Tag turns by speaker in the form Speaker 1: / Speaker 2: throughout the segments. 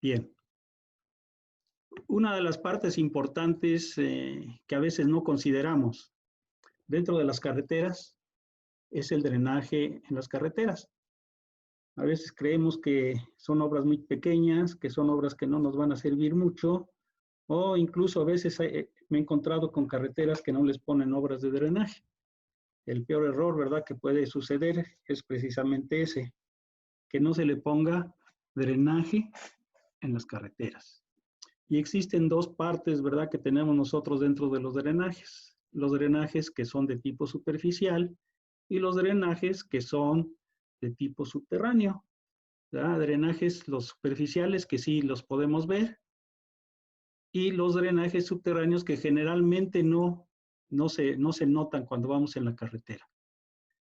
Speaker 1: Bien. Una de las partes importantes que a veces no consideramos dentro de las carreteras es el drenaje en las carreteras. A veces creemos que son obras muy pequeñas, que son obras que no nos van a servir mucho, o incluso a veces me he encontrado con carreteras que no les ponen obras de drenaje. El peor error, ¿verdad?, que puede suceder es precisamente ese, que no se le ponga drenaje en las carreteras. Y existen dos partes, ¿verdad?, que tenemos nosotros dentro de los drenajes. Los drenajes que son de tipo superficial y los drenajes que son de tipo subterráneo. ¿Verdad? Drenajes, los superficiales, que sí los podemos ver, y los drenajes subterráneos que generalmente no se notan cuando vamos en la carretera.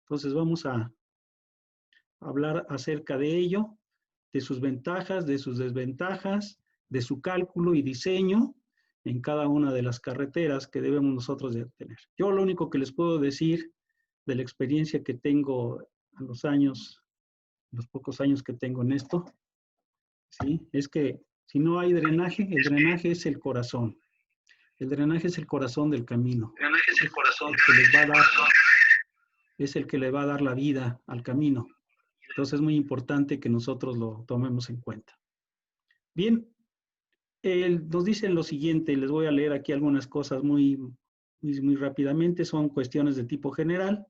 Speaker 1: Entonces vamos a hablar acerca de ello, de sus ventajas, de sus desventajas, de su cálculo y diseño en cada una de las carreteras que debemos nosotros de tener. Yo lo único que les puedo decir de la experiencia que tengo a los años, los pocos años que tengo en esto, ¿sí?, es que si no hay drenaje, el drenaje es el corazón. El drenaje es el corazón del camino.
Speaker 2: El drenaje es el corazón.
Speaker 1: Es el que le va a dar la vida al camino. Entonces es muy importante que nosotros lo tomemos en cuenta. Bien, nos dicen lo siguiente, les voy a leer aquí algunas cosas muy rápidamente, son cuestiones de tipo general.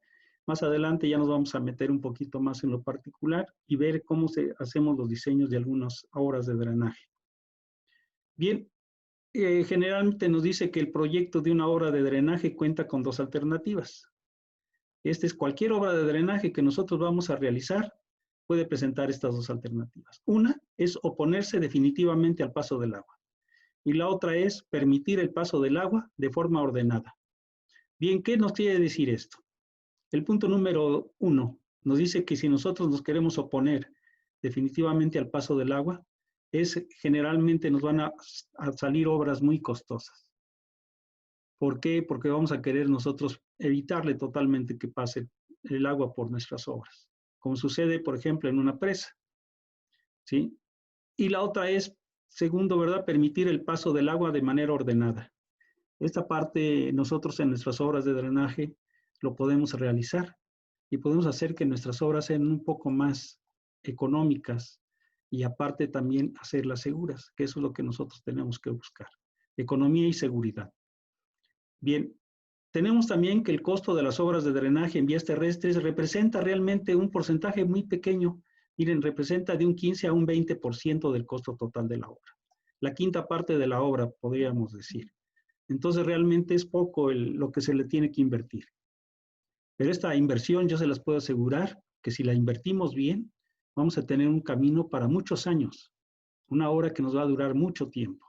Speaker 1: Más adelante ya nos vamos a meter un poquito más en lo particular y ver cómo hacemos los diseños de algunas obras de drenaje. Bien, generalmente nos dice que el proyecto de una obra de drenaje cuenta con dos alternativas. Esta es cualquier obra de drenaje que nosotros vamos a realizar, puede presentar estas dos alternativas. Una es oponerse definitivamente al paso del agua y la otra es permitir el paso del agua de forma ordenada. Bien, ¿qué nos quiere decir esto? El punto número 1 nos dice que si nosotros nos queremos oponer definitivamente al paso del agua, generalmente nos van a salir obras muy costosas. ¿Por qué? Porque vamos a querer nosotros evitarle totalmente que pase el agua por nuestras obras, como sucede, por ejemplo, en una presa, ¿sí? Y la otra es, segundo, ¿verdad?, permitir el paso del agua de manera ordenada. Esta parte nosotros en nuestras obras de drenaje lo podemos realizar y podemos hacer que nuestras obras sean un poco más económicas y aparte también hacerlas seguras, que eso es lo que nosotros tenemos que buscar, economía y seguridad. Bien, tenemos también que el costo de las obras de drenaje en vías terrestres representa realmente un porcentaje muy pequeño. Miren, representa de un 15 a un 20% del costo total de la obra. La quinta parte de la obra, podríamos decir. Entonces, realmente es poco lo que se le tiene que invertir. Pero esta inversión, yo se las puedo asegurar que si la invertimos bien, vamos a tener un camino para muchos años. Una obra que nos va a durar mucho tiempo.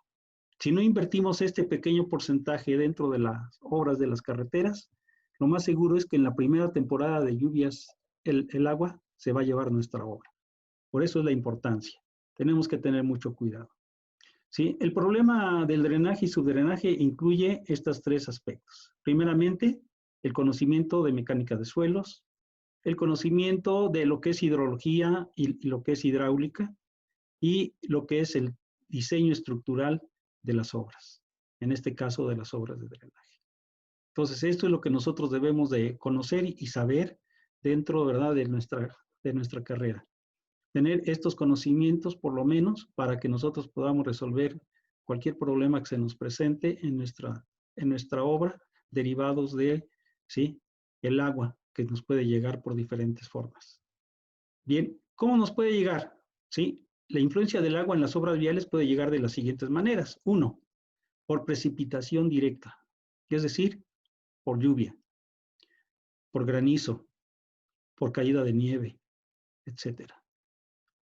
Speaker 1: Si no invertimos este pequeño porcentaje dentro de las obras de las carreteras, lo más seguro es que en la primera temporada de lluvias el agua se va a llevar nuestra obra. Por eso es la importancia. Tenemos que tener mucho cuidado. ¿Sí? El problema del drenaje y subdrenaje incluye estos tres aspectos. Primeramente, el conocimiento de mecánica de suelos, el conocimiento de lo que es hidrología y lo que es hidráulica, y lo que es el diseño estructural de las obras, en este caso de las obras de drenaje. Entonces, esto es lo que nosotros debemos de conocer y saber dentro, ¿verdad?, de nuestra carrera. Tener estos conocimientos, por lo menos, para que nosotros podamos resolver cualquier problema que se nos presente en nuestra obra, derivados de, ¿sí?, el agua que nos puede llegar por diferentes formas. Bien, ¿cómo nos puede llegar? ¿Sí? La influencia del agua en las obras viales puede llegar de las siguientes maneras. 1, por precipitación directa, es decir, por lluvia, por granizo, por caída de nieve, etc.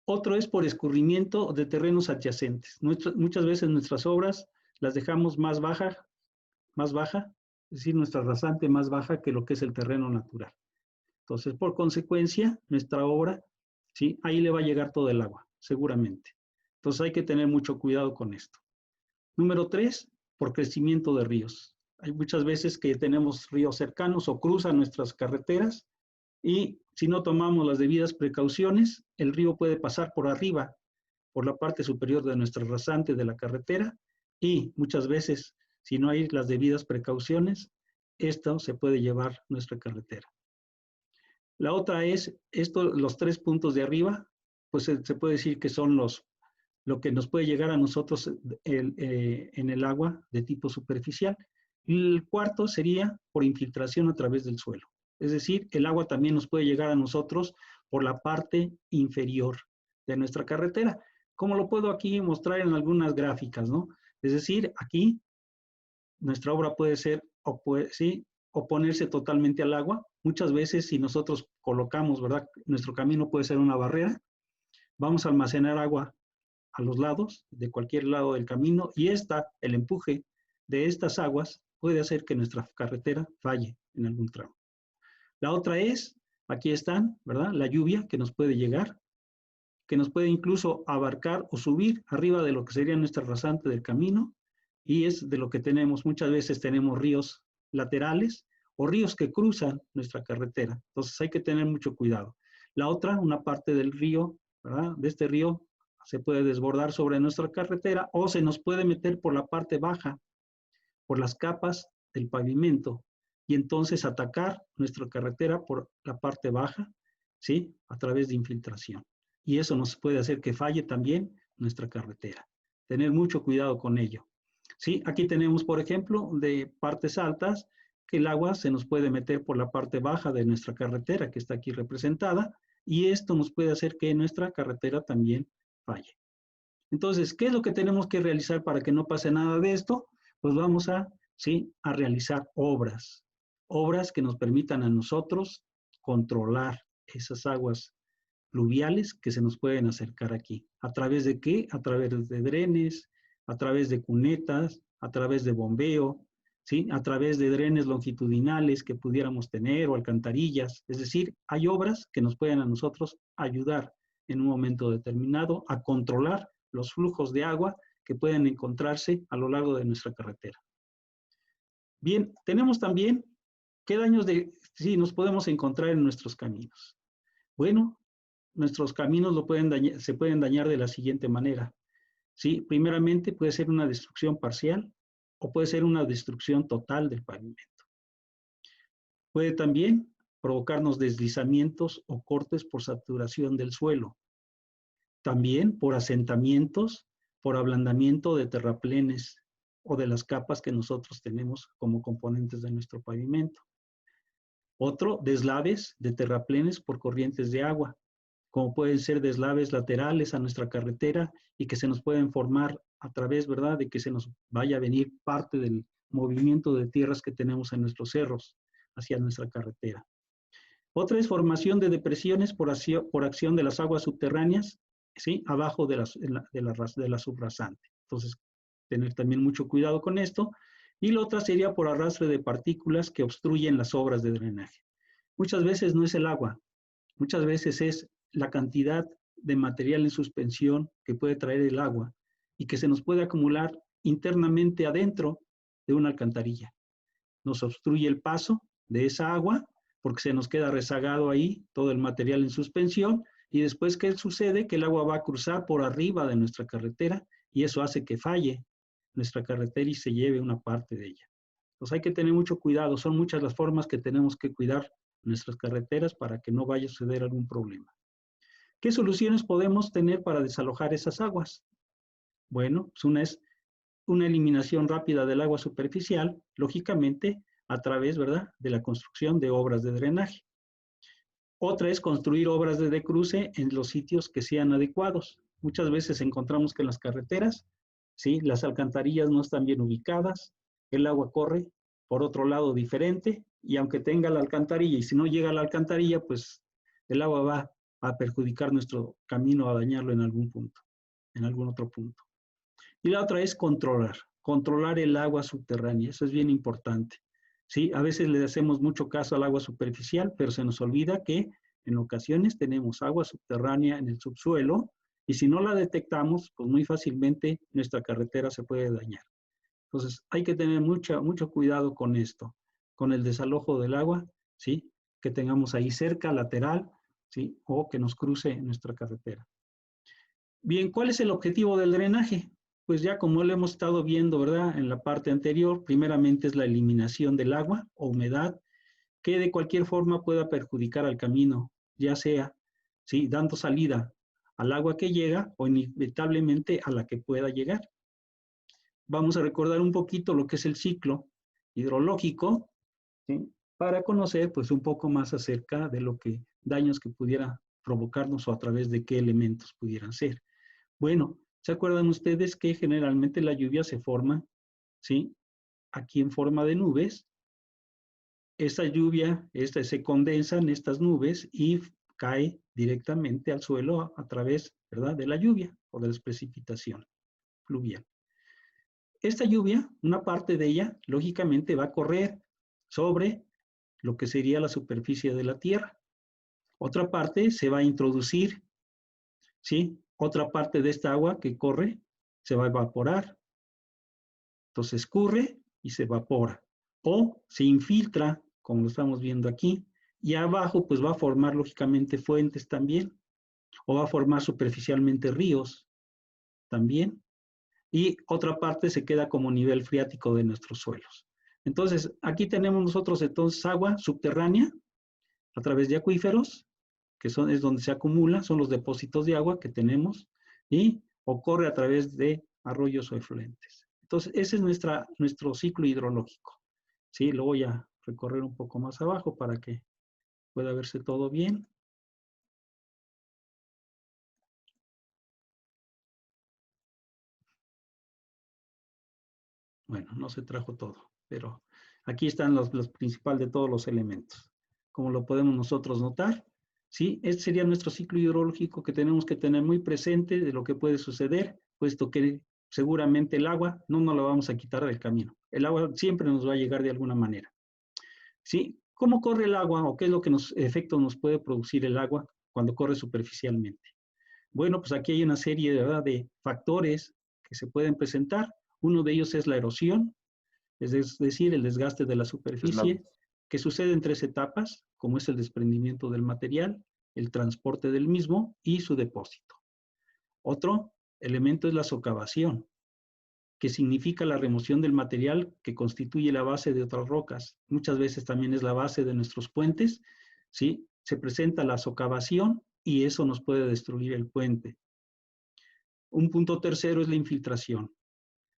Speaker 1: Otro es por escurrimiento de terrenos adyacentes. Muchas veces nuestras obras las dejamos más baja, es decir, nuestra rasante más baja que lo que es el terreno natural. Entonces, por consecuencia, nuestra obra, ¿sí?, ahí le va a llegar todo el agua, seguramente. Entonces hay que tener mucho cuidado con esto. Número 3, por crecimiento de ríos. Hay muchas veces que tenemos ríos cercanos o cruzan nuestras carreteras y si no tomamos las debidas precauciones, el río puede pasar por arriba por la parte superior de nuestra rasante de la carretera y muchas veces, si no hay las debidas precauciones, esto se puede llevar nuestra carretera. La otra es, los 3 puntos de arriba, pues se puede decir que son lo que nos puede llegar a nosotros en el agua de tipo superficial. Y el cuarto sería por infiltración a través del suelo. Es decir, el agua también nos puede llegar a nosotros por la parte inferior de nuestra carretera, como lo puedo aquí mostrar en algunas gráficas, ¿no? Es decir, aquí nuestra obra puede ser o ponerse totalmente al agua. Muchas veces si nosotros colocamos, ¿verdad? Nuestro camino puede ser una barrera, vamos a almacenar agua a los lados, de cualquier lado del camino, y el empuje de estas aguas puede hacer que nuestra carretera falle en algún tramo. La otra es, aquí están, ¿verdad? La lluvia que nos puede llegar, que nos puede incluso abarcar o subir arriba de lo que sería nuestra rasante del camino, y es de lo que tenemos. Muchas veces tenemos ríos laterales o ríos que cruzan nuestra carretera. Entonces hay que tener mucho cuidado. La otra, una parte del río, ¿verdad? De este río se puede desbordar sobre nuestra carretera o se nos puede meter por la parte baja, por las capas del pavimento, y entonces atacar nuestra carretera por la parte baja, ¿sí? A través de infiltración. Y eso nos puede hacer que falle también nuestra carretera. Tener mucho cuidado con ello. ¿Sí? Aquí tenemos, por ejemplo, de partes altas, que el agua se nos puede meter por la parte baja de nuestra carretera, que está aquí representada, y esto nos puede hacer que nuestra carretera también falle. Entonces, ¿qué es lo que tenemos que realizar para que no pase nada de esto? Pues vamos a realizar obras que nos permitan a nosotros controlar esas aguas pluviales que se nos pueden acercar aquí. ¿A través de qué? A través de drenes, a través de cunetas, a través de bombeo, ¿sí? A través de drenes longitudinales que pudiéramos tener o alcantarillas. Es decir, hay obras que nos pueden a nosotros ayudar en un momento determinado a controlar los flujos de agua que pueden encontrarse a lo largo de nuestra carretera. Bien, tenemos también qué daños nos podemos encontrar en nuestros caminos. Bueno, nuestros caminos se pueden dañar de la siguiente manera. ¿Sí? Primeramente puede ser una destrucción parcial o puede ser una destrucción total del pavimento. Puede también provocarnos deslizamientos o cortes por saturación del suelo. También por asentamientos, por ablandamiento de terraplenes o de las capas que nosotros tenemos como componentes de nuestro pavimento. Otro, deslaves de terraplenes por corrientes de agua, como pueden ser deslaves laterales a nuestra carretera y que se nos pueden formar a través, ¿verdad?, de que se nos vaya a venir parte del movimiento de tierras que tenemos en nuestros cerros hacia nuestra carretera. Otra es formación de depresiones por acción de las aguas subterráneas, ¿sí?, abajo de la subrasante. Entonces, tener también mucho cuidado con esto. Y la otra sería por arrastre de partículas que obstruyen las obras de drenaje. Muchas veces no es el agua, muchas veces es la cantidad de material en suspensión que puede traer el agua y que se nos puede acumular internamente adentro de una alcantarilla. Nos obstruye el paso de esa agua porque se nos queda rezagado ahí todo el material en suspensión y después, ¿qué sucede? Que el agua va a cruzar por arriba de nuestra carretera y eso hace que falle nuestra carretera y se lleve una parte de ella. Entonces hay que tener mucho cuidado, son muchas las formas que tenemos que cuidar nuestras carreteras para que no vaya a suceder algún problema. ¿Qué soluciones podemos tener para desalojar esas aguas? Bueno, pues una es una eliminación rápida del agua superficial, lógicamente a través, ¿verdad?, de la construcción de obras de drenaje. Otra es construir obras de decruce en los sitios que sean adecuados. Muchas veces encontramos que en las carreteras, ¿sí?, las alcantarillas no están bien ubicadas, el agua corre por otro lado diferente y aunque tenga la alcantarilla y si no llega a la alcantarilla, pues el agua va a perjudicar nuestro camino, a dañarlo en algún punto, en algún otro punto. Y la otra es controlar el agua subterránea, eso es bien importante. ¿Sí? A veces le hacemos mucho caso al agua superficial, pero se nos olvida que en ocasiones tenemos agua subterránea en el subsuelo y si no la detectamos, pues muy fácilmente nuestra carretera se puede dañar. Entonces hay que tener mucho cuidado con esto, con el desalojo del agua, ¿sí?, que tengamos ahí cerca, lateral, ¿sí?, o que nos cruce en nuestra carretera. Bien, ¿cuál es el objetivo del drenaje? Pues ya como lo hemos estado viendo, ¿verdad? En la parte anterior, primeramente es la eliminación del agua o humedad que de cualquier forma pueda perjudicar al camino, ya sea, ¿sí? Dando salida al agua que llega o inevitablemente a la que pueda llegar. Vamos a recordar un poquito lo que es el ciclo hidrológico, ¿sí? Para conocer pues un poco más acerca de lo que daños que pudiera provocarnos o a través de qué elementos pudieran ser. Bueno, ¿se acuerdan ustedes que generalmente la lluvia se forma, ¿sí? Aquí en forma de nubes. Esta lluvia se condensa en estas nubes y cae directamente al suelo a través, ¿verdad?, de la lluvia o de la precipitación fluvial. Esta lluvia, una parte de ella, lógicamente va a correr sobre lo que sería la superficie de la tierra. Otra parte se va a introducir, ¿sí? Otra parte de esta agua que corre se va a evaporar. Entonces escurre y se evapora. O se infiltra, como lo estamos viendo aquí, y abajo pues va a formar lógicamente fuentes también, o va a formar superficialmente ríos también. Y otra parte se queda como nivel freático de nuestros suelos. Entonces, aquí tenemos nosotros entonces agua subterránea a través de acuíferos, que es donde se acumula, son los depósitos de agua que tenemos, y ocurre a través de arroyos o efluentes. Entonces, ese es nuestro ciclo hidrológico. ¿Sí? Lo voy a recorrer un poco más abajo para que pueda verse todo bien. Bueno, no se trajo todo, pero aquí están los principales de todos los elementos. Como lo podemos nosotros notar, ¿sí? Este sería nuestro ciclo hidrológico que tenemos que tener muy presente de lo que puede suceder, puesto que seguramente el agua no nos la vamos a quitar del camino. El agua siempre nos va a llegar de alguna manera. ¿Sí? ¿Cómo corre el agua o qué es lo que efectos nos puede producir el agua cuando corre superficialmente? Bueno, pues aquí hay una serie, ¿verdad?, de factores que se pueden presentar. Uno de ellos es la erosión, es decir, el desgaste de la superficie, que sucede en 3 etapas, como es el desprendimiento del material, el transporte del mismo y su depósito. Otro elemento es la socavación, que significa la remoción del material que constituye la base de otras rocas. Muchas veces también es la base de nuestros puentes, ¿sí? Se presenta la socavación y eso nos puede destruir el puente. Un punto tercero es la infiltración.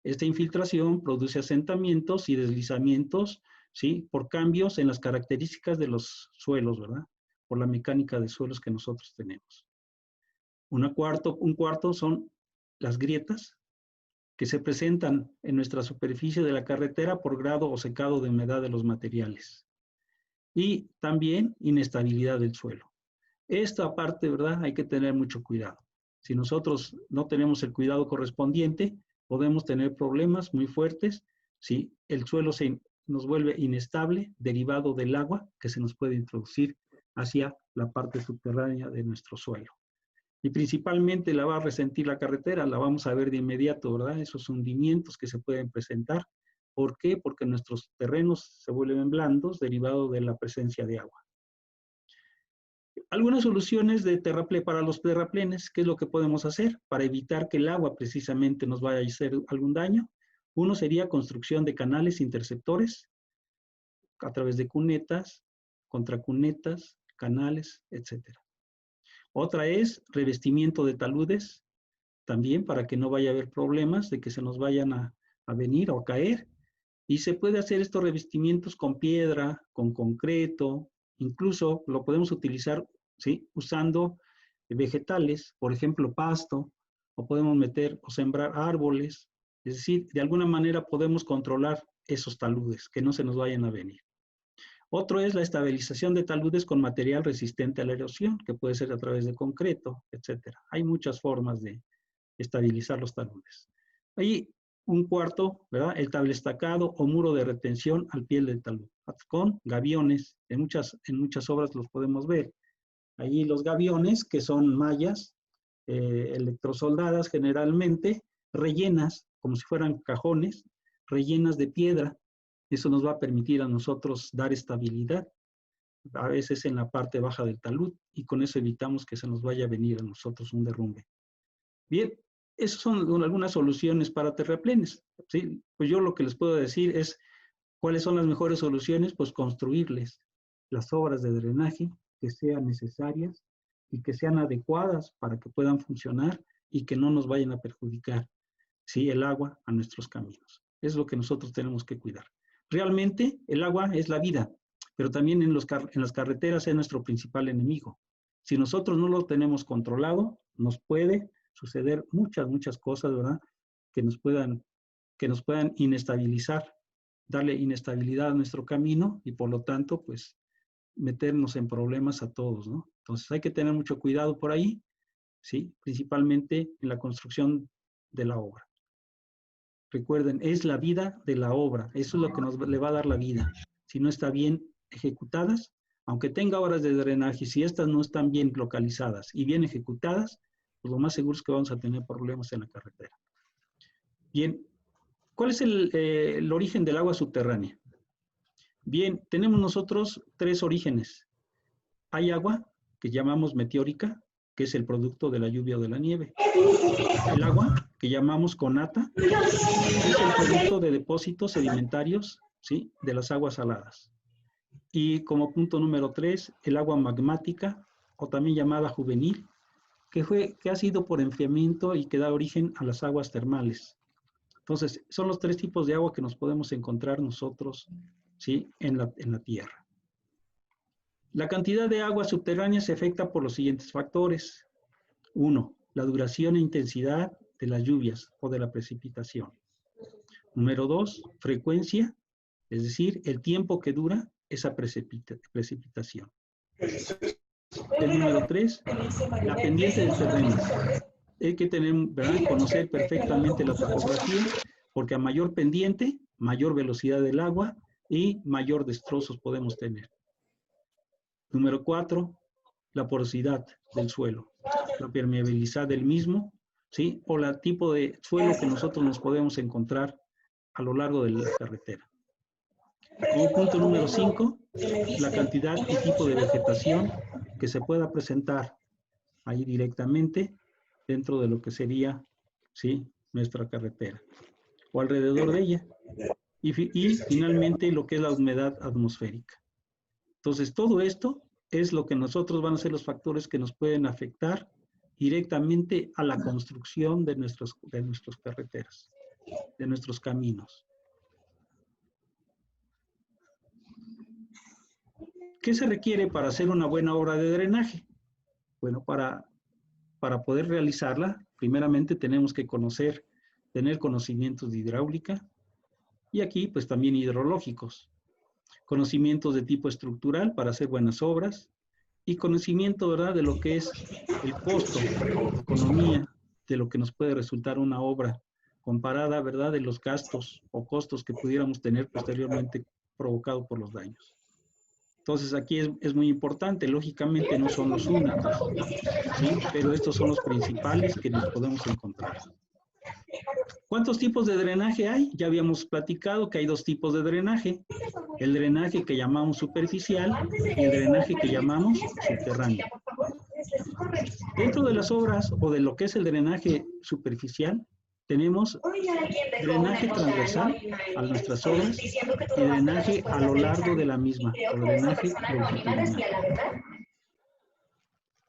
Speaker 1: Esta infiltración produce asentamientos y deslizamientos, ¿sí?, por cambios en las características de los suelos, ¿verdad? Por la mecánica de suelos que nosotros tenemos. Un cuarto son las grietas que se presentan en nuestra superficie de la carretera por grado o secado de humedad de los materiales. Y también inestabilidad del suelo. Esta parte, ¿verdad?, hay que tener mucho cuidado. Si nosotros no tenemos el cuidado correspondiente, podemos tener problemas muy fuertes si el suelo nos vuelve inestable derivado del agua que se nos puede introducir hacia la parte subterránea de nuestro suelo. Y principalmente la va a resentir la carretera, la vamos a ver de inmediato, ¿verdad? Esos hundimientos que se pueden presentar. ¿Por qué? Porque nuestros terrenos se vuelven blandos derivado de la presencia de agua. Algunas soluciones para los terraplenes, ¿qué es lo que podemos hacer para evitar que el agua precisamente nos vaya a hacer algún daño? Uno sería construcción de canales interceptores a través de cunetas, contracunetas, canales, etc. Otra es revestimiento de taludes, también para que no vaya a haber problemas de que se nos vayan a venir o a caer. Y se puede hacer estos revestimientos con piedra, con concreto, incluso lo podemos utilizar, ¿sí?, usando vegetales, por ejemplo, pasto, o podemos meter o sembrar árboles. Es decir, de alguna manera podemos controlar esos taludes, que no se nos vayan a venir. Otro es la estabilización de taludes con material resistente a la erosión, que puede ser a través de concreto, etc. Hay muchas formas de estabilizar los taludes. Ahí un cuarto, ¿verdad?, el tablestacado o muro de retención al pie del talud, con gaviones. En muchas obras los podemos ver. Allí los gaviones, que son mallas electrosoldadas generalmente, rellenas, como si fueran cajones, rellenas de piedra. Eso nos va a permitir a nosotros dar estabilidad, a veces en la parte baja del talud, y con eso evitamos que se nos vaya a venir a nosotros un derrumbe. Bien, esas son algunas soluciones para terraplenes, ¿sí? Pues yo lo que les puedo decir es, ¿cuáles son las mejores soluciones? Pues construirles las obras de drenaje que sean necesarias y que sean adecuadas para que puedan funcionar y que no nos vayan a perjudicar, ¿sí? El agua a nuestros caminos. Es lo que nosotros tenemos que cuidar. Realmente el agua es la vida, pero también en las carreteras es nuestro principal enemigo. Si nosotros no lo tenemos controlado, nos puede suceder muchas cosas, ¿verdad? Que nos puedan inestabilizar, darle inestabilidad a nuestro camino y por lo tanto, pues, meternos en problemas a todos, ¿no? Entonces hay que tener mucho cuidado por ahí, ¿sí? Principalmente en la construcción de la obra. Recuerden, es la vida de la obra, eso es lo que le va a dar la vida. Si no está bien ejecutadas, aunque tenga obras de drenaje, si estas no están bien localizadas y bien ejecutadas, pues lo más seguro es que vamos a tener problemas en la carretera. Bien, ¿cuál es el origen del agua subterránea? Bien, tenemos nosotros 3 orígenes. Hay agua que llamamos meteórica, que es el producto de la lluvia o de la nieve. El agua que llamamos conata es el producto de depósitos sedimentarios, ¿sí? De las aguas saladas. Y como punto número 3, el agua magmática, o también llamada juvenil, que ha sido por enfriamiento y que da origen a las aguas termales. Entonces, son los 3 tipos de agua que nos podemos encontrar nosotros, ¿sí? en la Tierra. La cantidad de agua subterránea se afecta por los siguientes factores. 1. La duración e intensidad de las lluvias o de la precipitación. Número 2. Frecuencia, es decir, el tiempo que dura esa precipitación. El número 3. La pendiente del terreno. Hay que conocer perfectamente la topografía, porque a mayor pendiente, mayor velocidad del agua y mayor destrozos podemos tener. Número 4, la porosidad del suelo, la permeabilidad del mismo, ¿sí? O el tipo de suelo que nosotros nos podemos encontrar a lo largo de la carretera. Como punto número 5, la cantidad y tipo de vegetación que se pueda presentar ahí directamente dentro de lo que sería, ¿sí? Nuestra carretera o alrededor de ella. Y finalmente lo que es la humedad atmosférica. Entonces, todo esto es lo que nosotros van a ser los factores que nos pueden afectar directamente a la construcción de nuestras carreteras, de nuestros caminos. ¿Qué se requiere para hacer una buena obra de drenaje? Bueno, para poder realizarla, primeramente tenemos que tener conocimientos de hidráulica y aquí pues también hidrológicos, conocimientos de tipo estructural para hacer buenas obras y conocimiento, ¿verdad?, de lo que es el costo, la economía, de lo que nos puede resultar una obra comparada, ¿verdad?, de los gastos o costos que pudiéramos tener posteriormente provocado por los daños. Entonces aquí es muy importante, lógicamente no son los únicos, ¿sí? Pero estos son los principales que nos podemos encontrar. ¿Cuántos tipos de drenaje hay? Ya habíamos platicado que hay 2 tipos de drenaje. El drenaje que llamamos superficial y el drenaje que llamamos subterráneo. Dentro de las obras o de lo que es el drenaje superficial, tenemos drenaje transversal a nuestras obras y drenaje a lo largo de la misma, o drenaje longitudinal.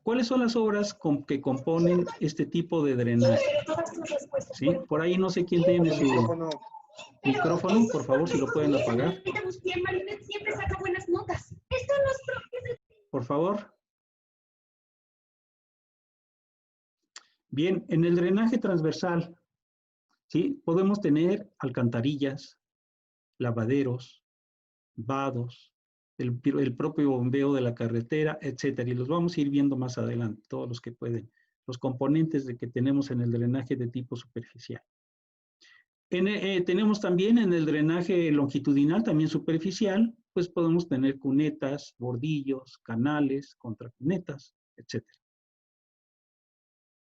Speaker 1: ¿Cuáles son las obras que componen este tipo de drenaje? ¿Sí? Por ahí no sé quién tiene su micrófono, por favor, si lo pueden apagar. Por favor. Bien, en el drenaje transversal, ¿sí? Podemos tener alcantarillas, lavaderos, vados, el propio bombeo de la carretera, etcétera. Y los vamos a ir viendo más adelante, todos los que pueden, los componentes que tenemos en el drenaje de tipo superficial. Tenemos también en el drenaje longitudinal, también superficial, pues podemos tener cunetas, bordillos, canales, contracunetas, etcétera.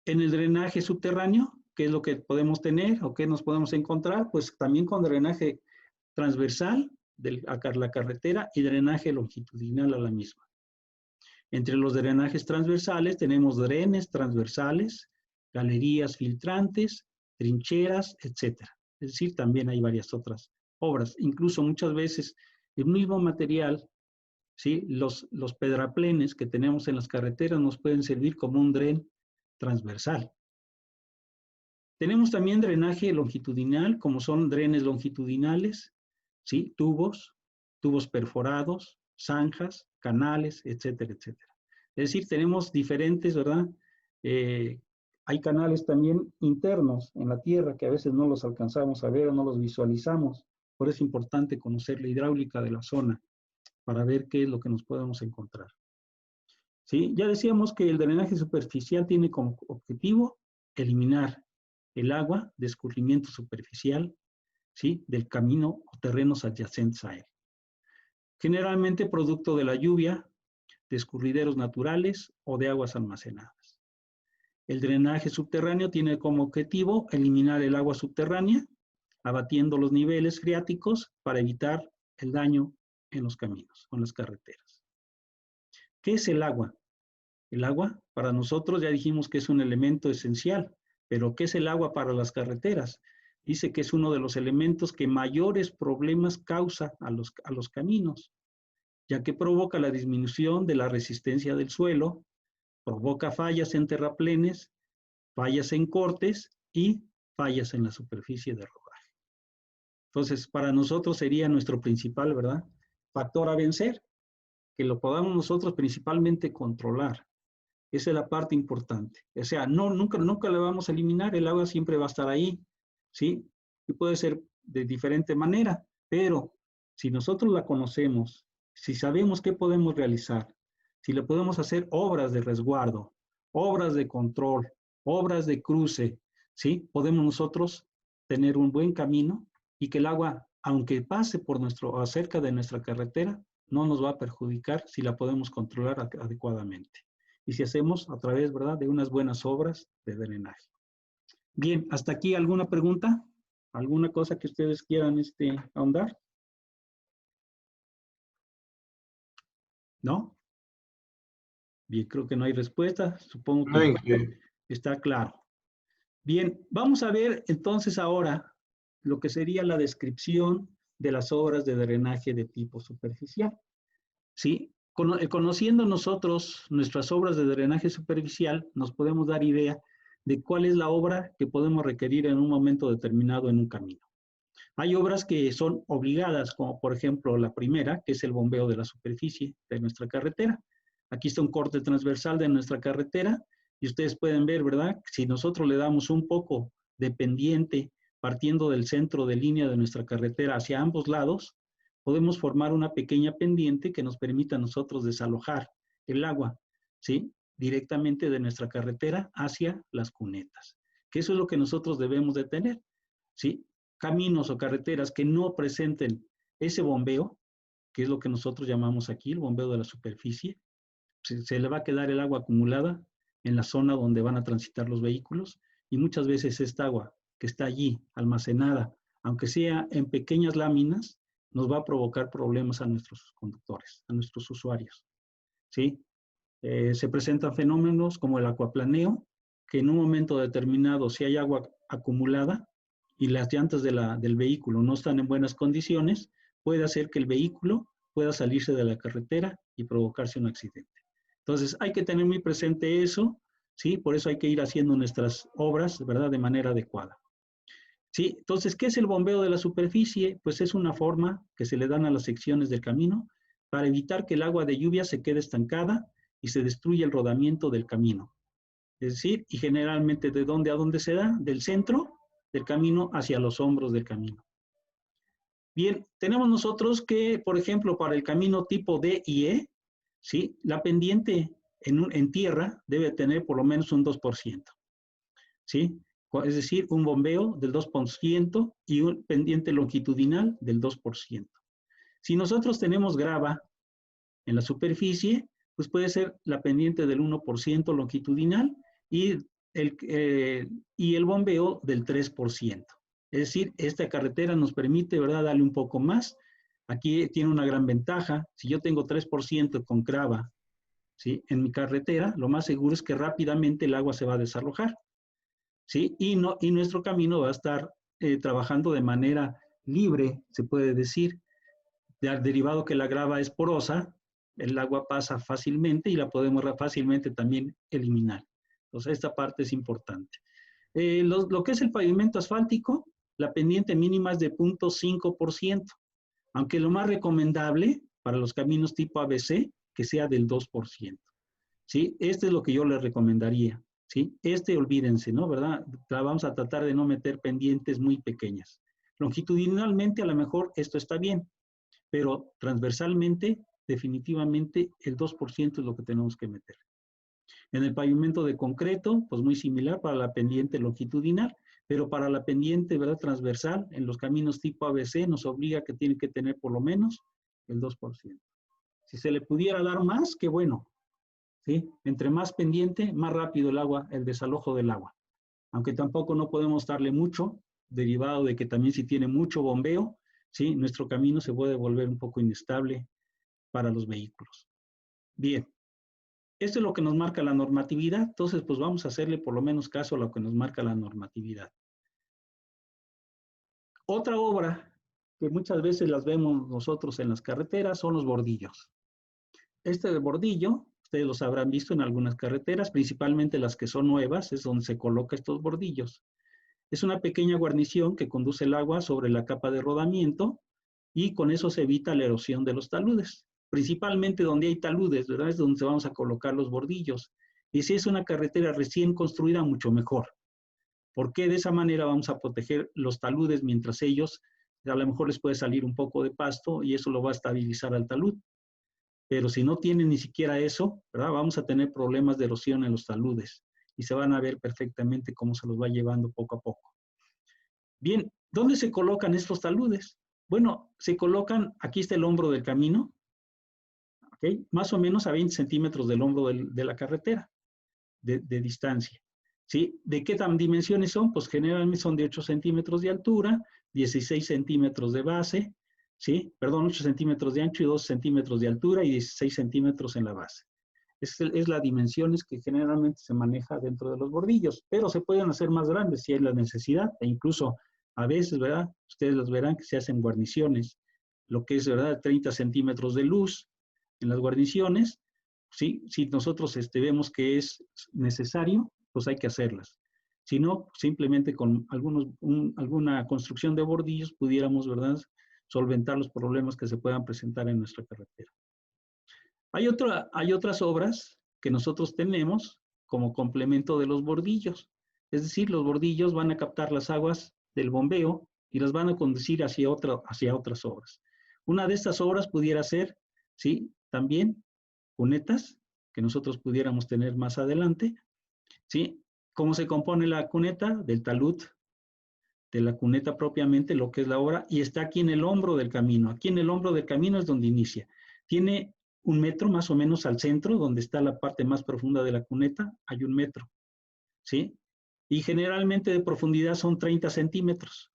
Speaker 1: En el drenaje subterráneo, ¿qué es lo que podemos tener o qué nos podemos encontrar? Pues también con drenaje transversal de la carretera y drenaje longitudinal a la misma. Entre los drenajes transversales tenemos drenes transversales, galerías filtrantes, trincheras, etcétera. Es decir, también hay varias otras obras. Incluso muchas veces el mismo material, ¿sí? Los pedraplenes que tenemos en las carreteras nos pueden servir como un dren transversal. Tenemos también drenaje longitudinal, como son drenes longitudinales, ¿sí? Tubos perforados, zanjas, canales, etcétera, etcétera. Es decir, tenemos diferentes, ¿verdad? Hay canales también internos en la tierra que a veces no los alcanzamos a ver o no los visualizamos. Por eso es importante conocer la hidráulica de la zona para ver qué es lo que nos podemos encontrar. ¿Sí? Ya decíamos que el drenaje superficial tiene como objetivo eliminar el agua de escurrimiento superficial, ¿sí? Del camino o terrenos adyacentes a él. Generalmente producto de la lluvia, de escurrideros naturales o de aguas almacenadas. El drenaje subterráneo tiene como objetivo eliminar el agua subterránea, abatiendo los niveles freáticos para evitar el daño en los caminos o en las carreteras. ¿Qué es el agua? El agua, para nosotros ya dijimos que es un elemento esencial, pero ¿qué es el agua para las carreteras? Dice que es uno de los elementos que mayores problemas causa a los caminos, ya que provoca la disminución de la resistencia del suelo, provoca fallas en terraplenes, fallas en cortes y fallas en la superficie de rodaje. Entonces, para nosotros sería nuestro principal, ¿verdad?, factor a vencer, que lo podamos nosotros principalmente controlar. Esa es la parte importante. O sea, nunca le vamos a eliminar, el agua siempre va a estar ahí, ¿sí? Y puede ser de diferente manera, pero si nosotros la conocemos, si sabemos qué podemos realizar, si le podemos hacer obras de resguardo, obras de control, obras de cruce, ¿sí? Podemos nosotros tener un buen camino y que el agua, aunque pase por o cerca de nuestra carretera, no nos va a perjudicar si la podemos controlar adecuadamente. Y si hacemos a través, ¿verdad?, de unas buenas obras de drenaje. Bien, hasta aquí, ¿alguna pregunta? ¿Alguna cosa que ustedes quieran ahondar? ¿No? Bien, creo que no hay respuesta. Supongo que está claro. Bien, vamos a ver entonces ahora lo que sería la descripción de las obras de drenaje de tipo superficial. ¿Sí? Conociendo nosotros nuestras obras de drenaje superficial, nos podemos dar idea de cuál es la obra que podemos requerir en un momento determinado en un camino. Hay obras que son obligadas, como por ejemplo la primera, que es el bombeo de la superficie de nuestra carretera. Aquí está un corte transversal de nuestra carretera y ustedes pueden ver, ¿verdad? Si nosotros le damos un poco de pendiente partiendo del centro de línea de nuestra carretera hacia ambos lados, podemos formar una pequeña pendiente que nos permita a nosotros desalojar el agua, ¿sí?, directamente de nuestra carretera hacia las cunetas. Que eso es lo que nosotros debemos de tener, ¿sí? Caminos o carreteras que no presenten ese bombeo, que es lo que nosotros llamamos aquí el bombeo de la superficie, se le va a quedar el agua acumulada en la zona donde van a transitar los vehículos y muchas veces esta agua que está allí almacenada, aunque sea en pequeñas láminas, nos va a provocar problemas a nuestros conductores, a nuestros usuarios, ¿sí? Se presentan fenómenos como el acuaplaneo, que en un momento determinado, si hay agua acumulada y las llantas del vehículo no están en buenas condiciones, puede hacer que el vehículo pueda salirse de la carretera y provocarse un accidente. Entonces, hay que tener muy presente eso, ¿sí? Por eso hay que ir haciendo nuestras obras, ¿verdad?, de manera adecuada. ¿Sí? Entonces, ¿qué es el bombeo de la superficie? Pues es una forma que se le dan a las secciones del camino para evitar que el agua de lluvia se quede estancada y se destruya el rodamiento del camino. Es decir, y generalmente ¿de dónde a dónde se da? Del centro del camino hacia los hombros del camino. Bien, tenemos nosotros que, por ejemplo, para el camino tipo D y E, ¿sí?, la pendiente en tierra debe tener por lo menos un 2%, ¿sí? Es decir, un bombeo del 2% y un pendiente longitudinal del 2%. Si nosotros tenemos grava en la superficie, pues puede ser la pendiente del 1% longitudinal y el bombeo del 3%. Es decir, esta carretera nos permite, ¿verdad?, darle un poco más. Aquí tiene una gran ventaja. Si yo tengo 3% con grava, ¿sí?, en mi carretera, lo más seguro es que rápidamente el agua se va a desalojar. ¿sí? Y nuestro camino va a estar trabajando de manera libre, se puede decir, derivado que la grava es porosa, el agua pasa fácilmente y la podemos fácilmente también eliminar. Entonces, esta parte es importante. Lo que es el pavimento asfáltico, la pendiente mínima es de 0.5%, aunque lo más recomendable para los caminos tipo ABC, que sea del 2%. ¿Sí? Este es lo que yo les recomendaría. ¿Sí? Olvídense, ¿no? ¿Verdad? Vamos a tratar de no meter pendientes muy pequeñas. Longitudinalmente, a lo mejor esto está bien, pero transversalmente, definitivamente, el 2% es lo que tenemos que meter. En el pavimento de concreto, pues muy similar para la pendiente longitudinal, pero para la pendiente, ¿verdad?, transversal, en los caminos tipo ABC, nos obliga que tiene que tener por lo menos el 2%. Si se le pudiera dar más, qué bueno, ¿sí? Entre más pendiente, más rápido el desalojo del agua. Aunque tampoco no podemos darle mucho, derivado de que también si tiene mucho bombeo, ¿sí?, nuestro camino se puede volver un poco inestable para los vehículos. Bien, esto es lo que nos marca la normatividad, entonces pues vamos a hacerle por lo menos caso a lo que nos marca la normatividad. Otra obra que muchas veces las vemos nosotros en las carreteras son los bordillos. Este bordillo, ustedes los habrán visto en algunas carreteras, principalmente las que son nuevas, es donde se coloca estos bordillos. Es una pequeña guarnición que conduce el agua sobre la capa de rodamiento y con eso se evita la erosión de los taludes. Principalmente donde hay taludes, ¿verdad? Es donde vamos a colocar los bordillos. Y si es una carretera recién construida, mucho mejor. Porque de esa manera vamos a proteger los taludes mientras ellos, a lo mejor les puede salir un poco de pasto y eso lo va a estabilizar al talud. Pero si no tienen ni siquiera eso, ¿verdad?, vamos a tener problemas de erosión en los taludes y se van a ver perfectamente cómo se los va llevando poco a poco. Bien, ¿dónde se colocan estos taludes? Bueno, se colocan, aquí está el hombro del camino, ¿okay?, más o menos a 20 centímetros del hombro de la carretera, de distancia. ¿Sí? ¿De qué dimensiones son? Pues generalmente son de 8 centímetros de altura, 16 centímetros de base, ¿sí? Perdón, 8 centímetros de ancho y 2 centímetros de altura y 16 centímetros en la base. Es las dimensiones que generalmente se maneja dentro de los bordillos, pero se pueden hacer más grandes si hay la necesidad, e incluso a veces, ¿verdad?, ustedes los verán que se hacen guarniciones, lo que es, ¿verdad?, 30 centímetros de luz en las guarniciones. ¿Sí? Si nosotros vemos que es necesario, pues hay que hacerlas. Si no, simplemente con alguna construcción de bordillos pudiéramos, ¿verdad?, solventar los problemas que se puedan presentar en nuestra carretera. Hay otras obras que nosotros tenemos como complemento de los bordillos. Es decir, los bordillos van a captar las aguas del bombeo y las van a conducir hacia otras obras. Una de estas obras pudiera ser, ¿sí?, también cunetas que nosotros pudiéramos tener más adelante, ¿sí? ¿Cómo se compone la cuneta? Del talud, de la cuneta propiamente, lo que es la obra, y está aquí en el hombro del camino. Aquí en el hombro del camino es donde inicia. Tiene 1 metro más o menos al centro, donde está la parte más profunda de la cuneta, hay 1 metro, ¿sí? Y generalmente de profundidad son 30 centímetros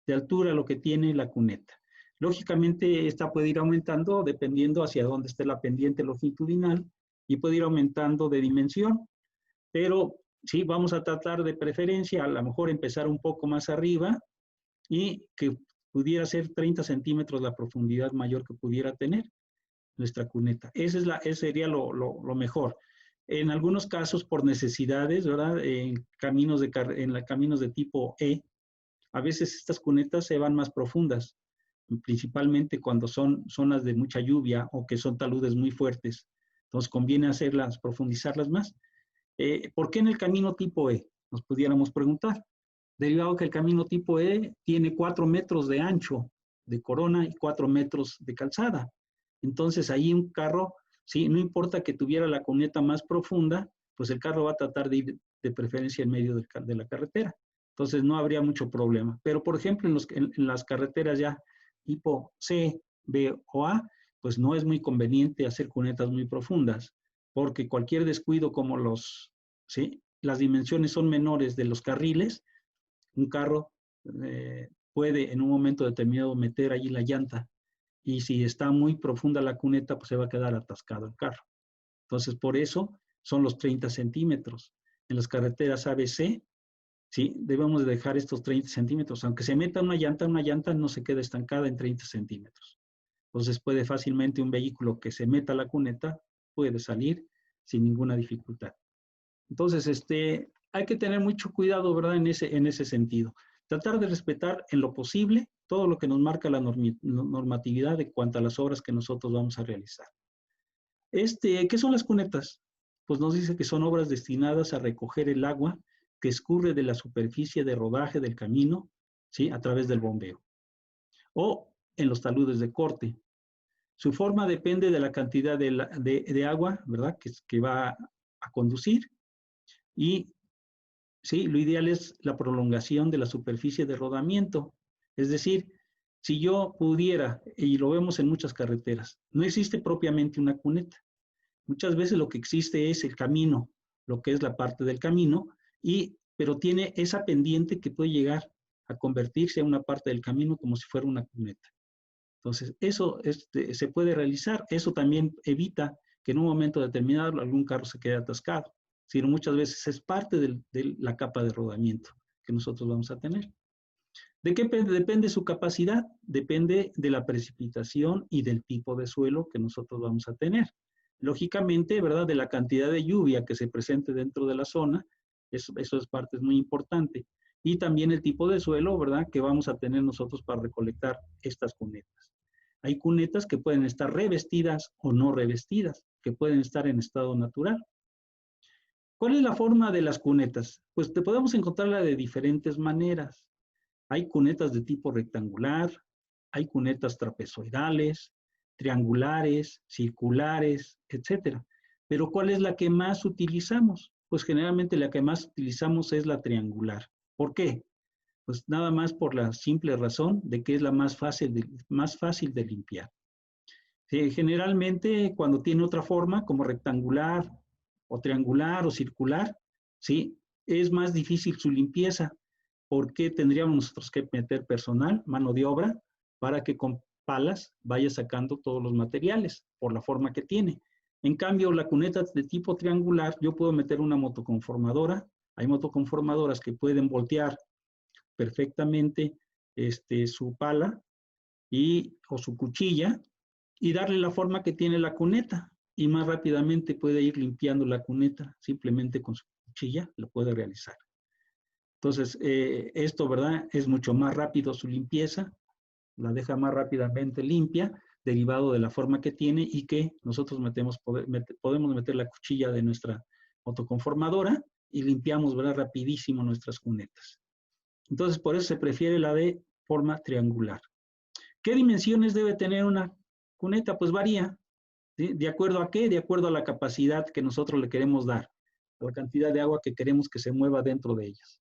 Speaker 1: de altura lo que tiene la cuneta. Lógicamente, esta puede ir aumentando dependiendo hacia dónde esté la pendiente longitudinal y puede ir aumentando de dimensión, pero sí, vamos a tratar de preferencia a lo mejor empezar un poco más arriba y que pudiera ser 30 centímetros la profundidad mayor que pudiera tener nuestra cuneta. Ese sería lo mejor. En algunos casos, por necesidades, ¿verdad?, en caminos de tipo E, a veces estas cunetas se van más profundas, principalmente cuando son zonas de mucha lluvia o que son taludes muy fuertes. Entonces conviene profundizarlas más. ¿Por qué en el camino tipo E? Nos pudiéramos preguntar. Derivado que el camino tipo E tiene 4 metros de ancho de corona y 4 metros de calzada. Entonces ahí un carro, sí, no importa que tuviera la cuneta más profunda, pues el carro va a tratar de ir de preferencia en medio de la carretera. Entonces no habría mucho problema. Pero por ejemplo en las carreteras ya tipo C, B o A, pues no es muy conveniente hacer cunetas muy profundas, porque cualquier descuido como ¿sí?, las dimensiones son menores de los carriles, un carro puede en un momento determinado meter allí la llanta y si está muy profunda la cuneta, pues se va a quedar atascado el carro. Entonces, por eso son los 30 centímetros. En las carreteras ABC ¿sí? Debemos de dejar estos 30 centímetros. Aunque se meta una llanta no se queda estancada en 30 centímetros. Entonces puede fácilmente un vehículo que se meta a la cuneta puede salir sin ninguna dificultad. Entonces, hay que tener mucho cuidado, ¿verdad? En ese sentido. Tratar de respetar en lo posible todo lo que nos marca la normatividad de cuanto a las obras que nosotros vamos a realizar. ¿Qué son las cunetas? Pues nos dice que son obras destinadas a recoger el agua que escurre de la superficie de rodaje del camino, ¿sí? A través del bombeo. O en los taludes de corte. Su forma depende de la cantidad de agua, ¿verdad? Que va a conducir. Y sí, lo ideal es la prolongación de la superficie de rodamiento. Es decir, si yo pudiera, y lo vemos en muchas carreteras, no existe propiamente una cuneta. Muchas veces lo que existe es el camino, lo que es la parte del camino, pero tiene esa pendiente que puede llegar a convertirse en una parte del camino como si fuera una cuneta. Entonces, eso se puede realizar. Eso también evita que en un momento determinado algún carro se quede atascado, sino muchas veces es parte de la capa de rodamiento que nosotros vamos a tener. ¿De qué depende su capacidad? Depende de la precipitación y del tipo de suelo que nosotros vamos a tener. Lógicamente, ¿verdad? De la cantidad de lluvia que se presente dentro de la zona, eso es parte muy importante. Y también el tipo de suelo, ¿verdad? Que vamos a tener nosotros para recolectar estas cunetas. Hay cunetas que pueden estar revestidas o no revestidas, que pueden estar en estado natural. ¿Cuál es la forma de las cunetas? Pues podemos encontrarla de diferentes maneras. Hay cunetas de tipo rectangular, hay cunetas trapezoidales, triangulares, circulares, etcétera. Pero ¿cuál es la que más utilizamos? Pues generalmente la que más utilizamos es la triangular. ¿Por qué? Pues nada más por la simple razón de que es la más fácil de limpiar. Generalmente cuando tiene otra forma, como rectangular o triangular o circular, ¿sí? Es más difícil su limpieza, porque tendríamos nosotros que meter personal, mano de obra, para que con palas vaya sacando todos los materiales, por la forma que tiene. En cambio, la cuneta de tipo triangular, yo puedo meter una motoconformadora. Hay motoconformadoras que pueden voltear perfectamente su pala o su cuchilla y darle la forma que tiene la cuneta. Y más rápidamente puede ir limpiando la cuneta, simplemente con su cuchilla lo puede realizar. Entonces, esto, ¿verdad? Es mucho más rápido su limpieza, la deja más rápidamente limpia, derivado de la forma que tiene y que nosotros podemos meter la cuchilla de nuestra motoconformadora y limpiamos, ¿verdad? Rapidísimo nuestras cunetas. Entonces, por eso se prefiere la de forma triangular. ¿Qué dimensiones debe tener una cuneta? Pues varía. ¿Sí? ¿De acuerdo a qué? De acuerdo a la capacidad que nosotros le queremos dar, a la cantidad de agua que queremos que se mueva dentro de ellas.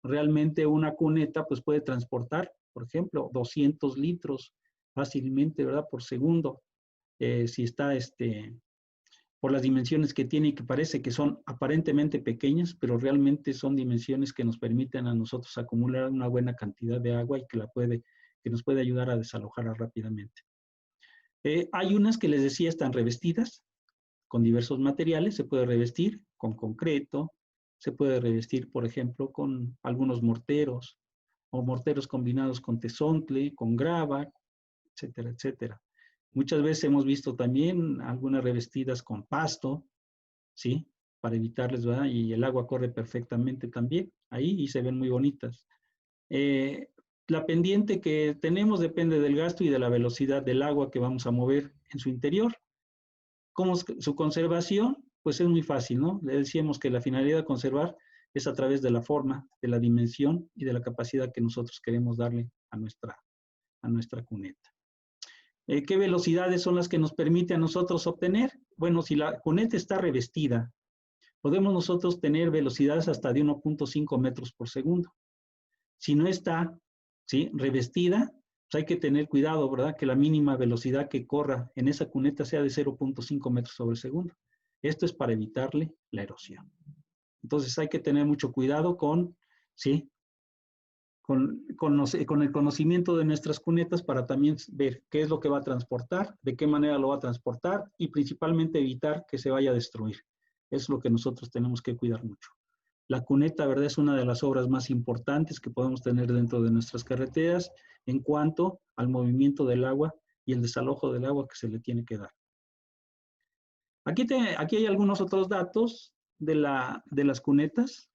Speaker 1: Realmente una cuneta pues puede transportar, por ejemplo, 200 litros fácilmente, ¿verdad? Por segundo. Si está por las dimensiones que tiene y que parece que son aparentemente pequeñas, pero realmente son dimensiones que nos permiten a nosotros acumular una buena cantidad de agua y que nos puede ayudar a desalojarla rápidamente. Hay unas que les decía están revestidas con diversos materiales. Se puede revestir con concreto, se puede revestir, por ejemplo, con algunos morteros o morteros combinados con tezontle, con grava, etcétera, etcétera. Muchas veces hemos visto también algunas revestidas con pasto, ¿sí? Para evitarles, ¿verdad? Y el agua corre perfectamente también ahí y se ven muy bonitas. La pendiente que tenemos depende del gasto y de la velocidad del agua que vamos a mover en su interior. ¿Cómo es su conservación? Pues es muy fácil, ¿no? Le decíamos que la finalidad de conservar es a través de la forma, de la dimensión y de la capacidad que nosotros queremos darle a nuestra cuneta. ¿Qué velocidades son las que nos permite a nosotros obtener? Bueno, si la cuneta está revestida, podemos nosotros tener velocidades hasta de 1.5 metros por segundo. Si no está, ¿sí? Revestida, pues hay que tener cuidado, ¿verdad? Que la mínima velocidad que corra en esa cuneta sea de 0.5 metros sobre segundo. Esto es para evitarle la erosión. Entonces hay que tener mucho cuidado ¿sí? Con el conocimiento de nuestras cunetas para también ver qué es lo que va a transportar, de qué manera lo va a transportar y principalmente evitar que se vaya a destruir. Es lo que nosotros tenemos que cuidar mucho. La cuneta, ¿verdad? Es una de las obras más importantes que podemos tener dentro de nuestras carreteras en cuanto al movimiento del agua y el desalojo del agua que se le tiene que dar. Aquí hay algunos otros datos de las cunetas,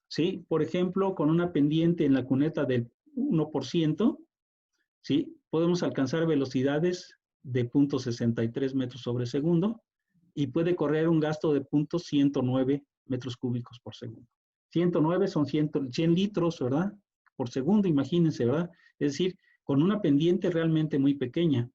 Speaker 1: ¿sí? Por ejemplo, con una pendiente en la cuneta del 1%, ¿sí? Podemos alcanzar velocidades de 0.63 metros sobre segundo y puede correr un gasto de 0.109 metros cúbicos por segundo. 109 son 100 litros, ¿verdad? Por segundo, imagínense, ¿verdad? Es decir, con una pendiente realmente muy pequeña.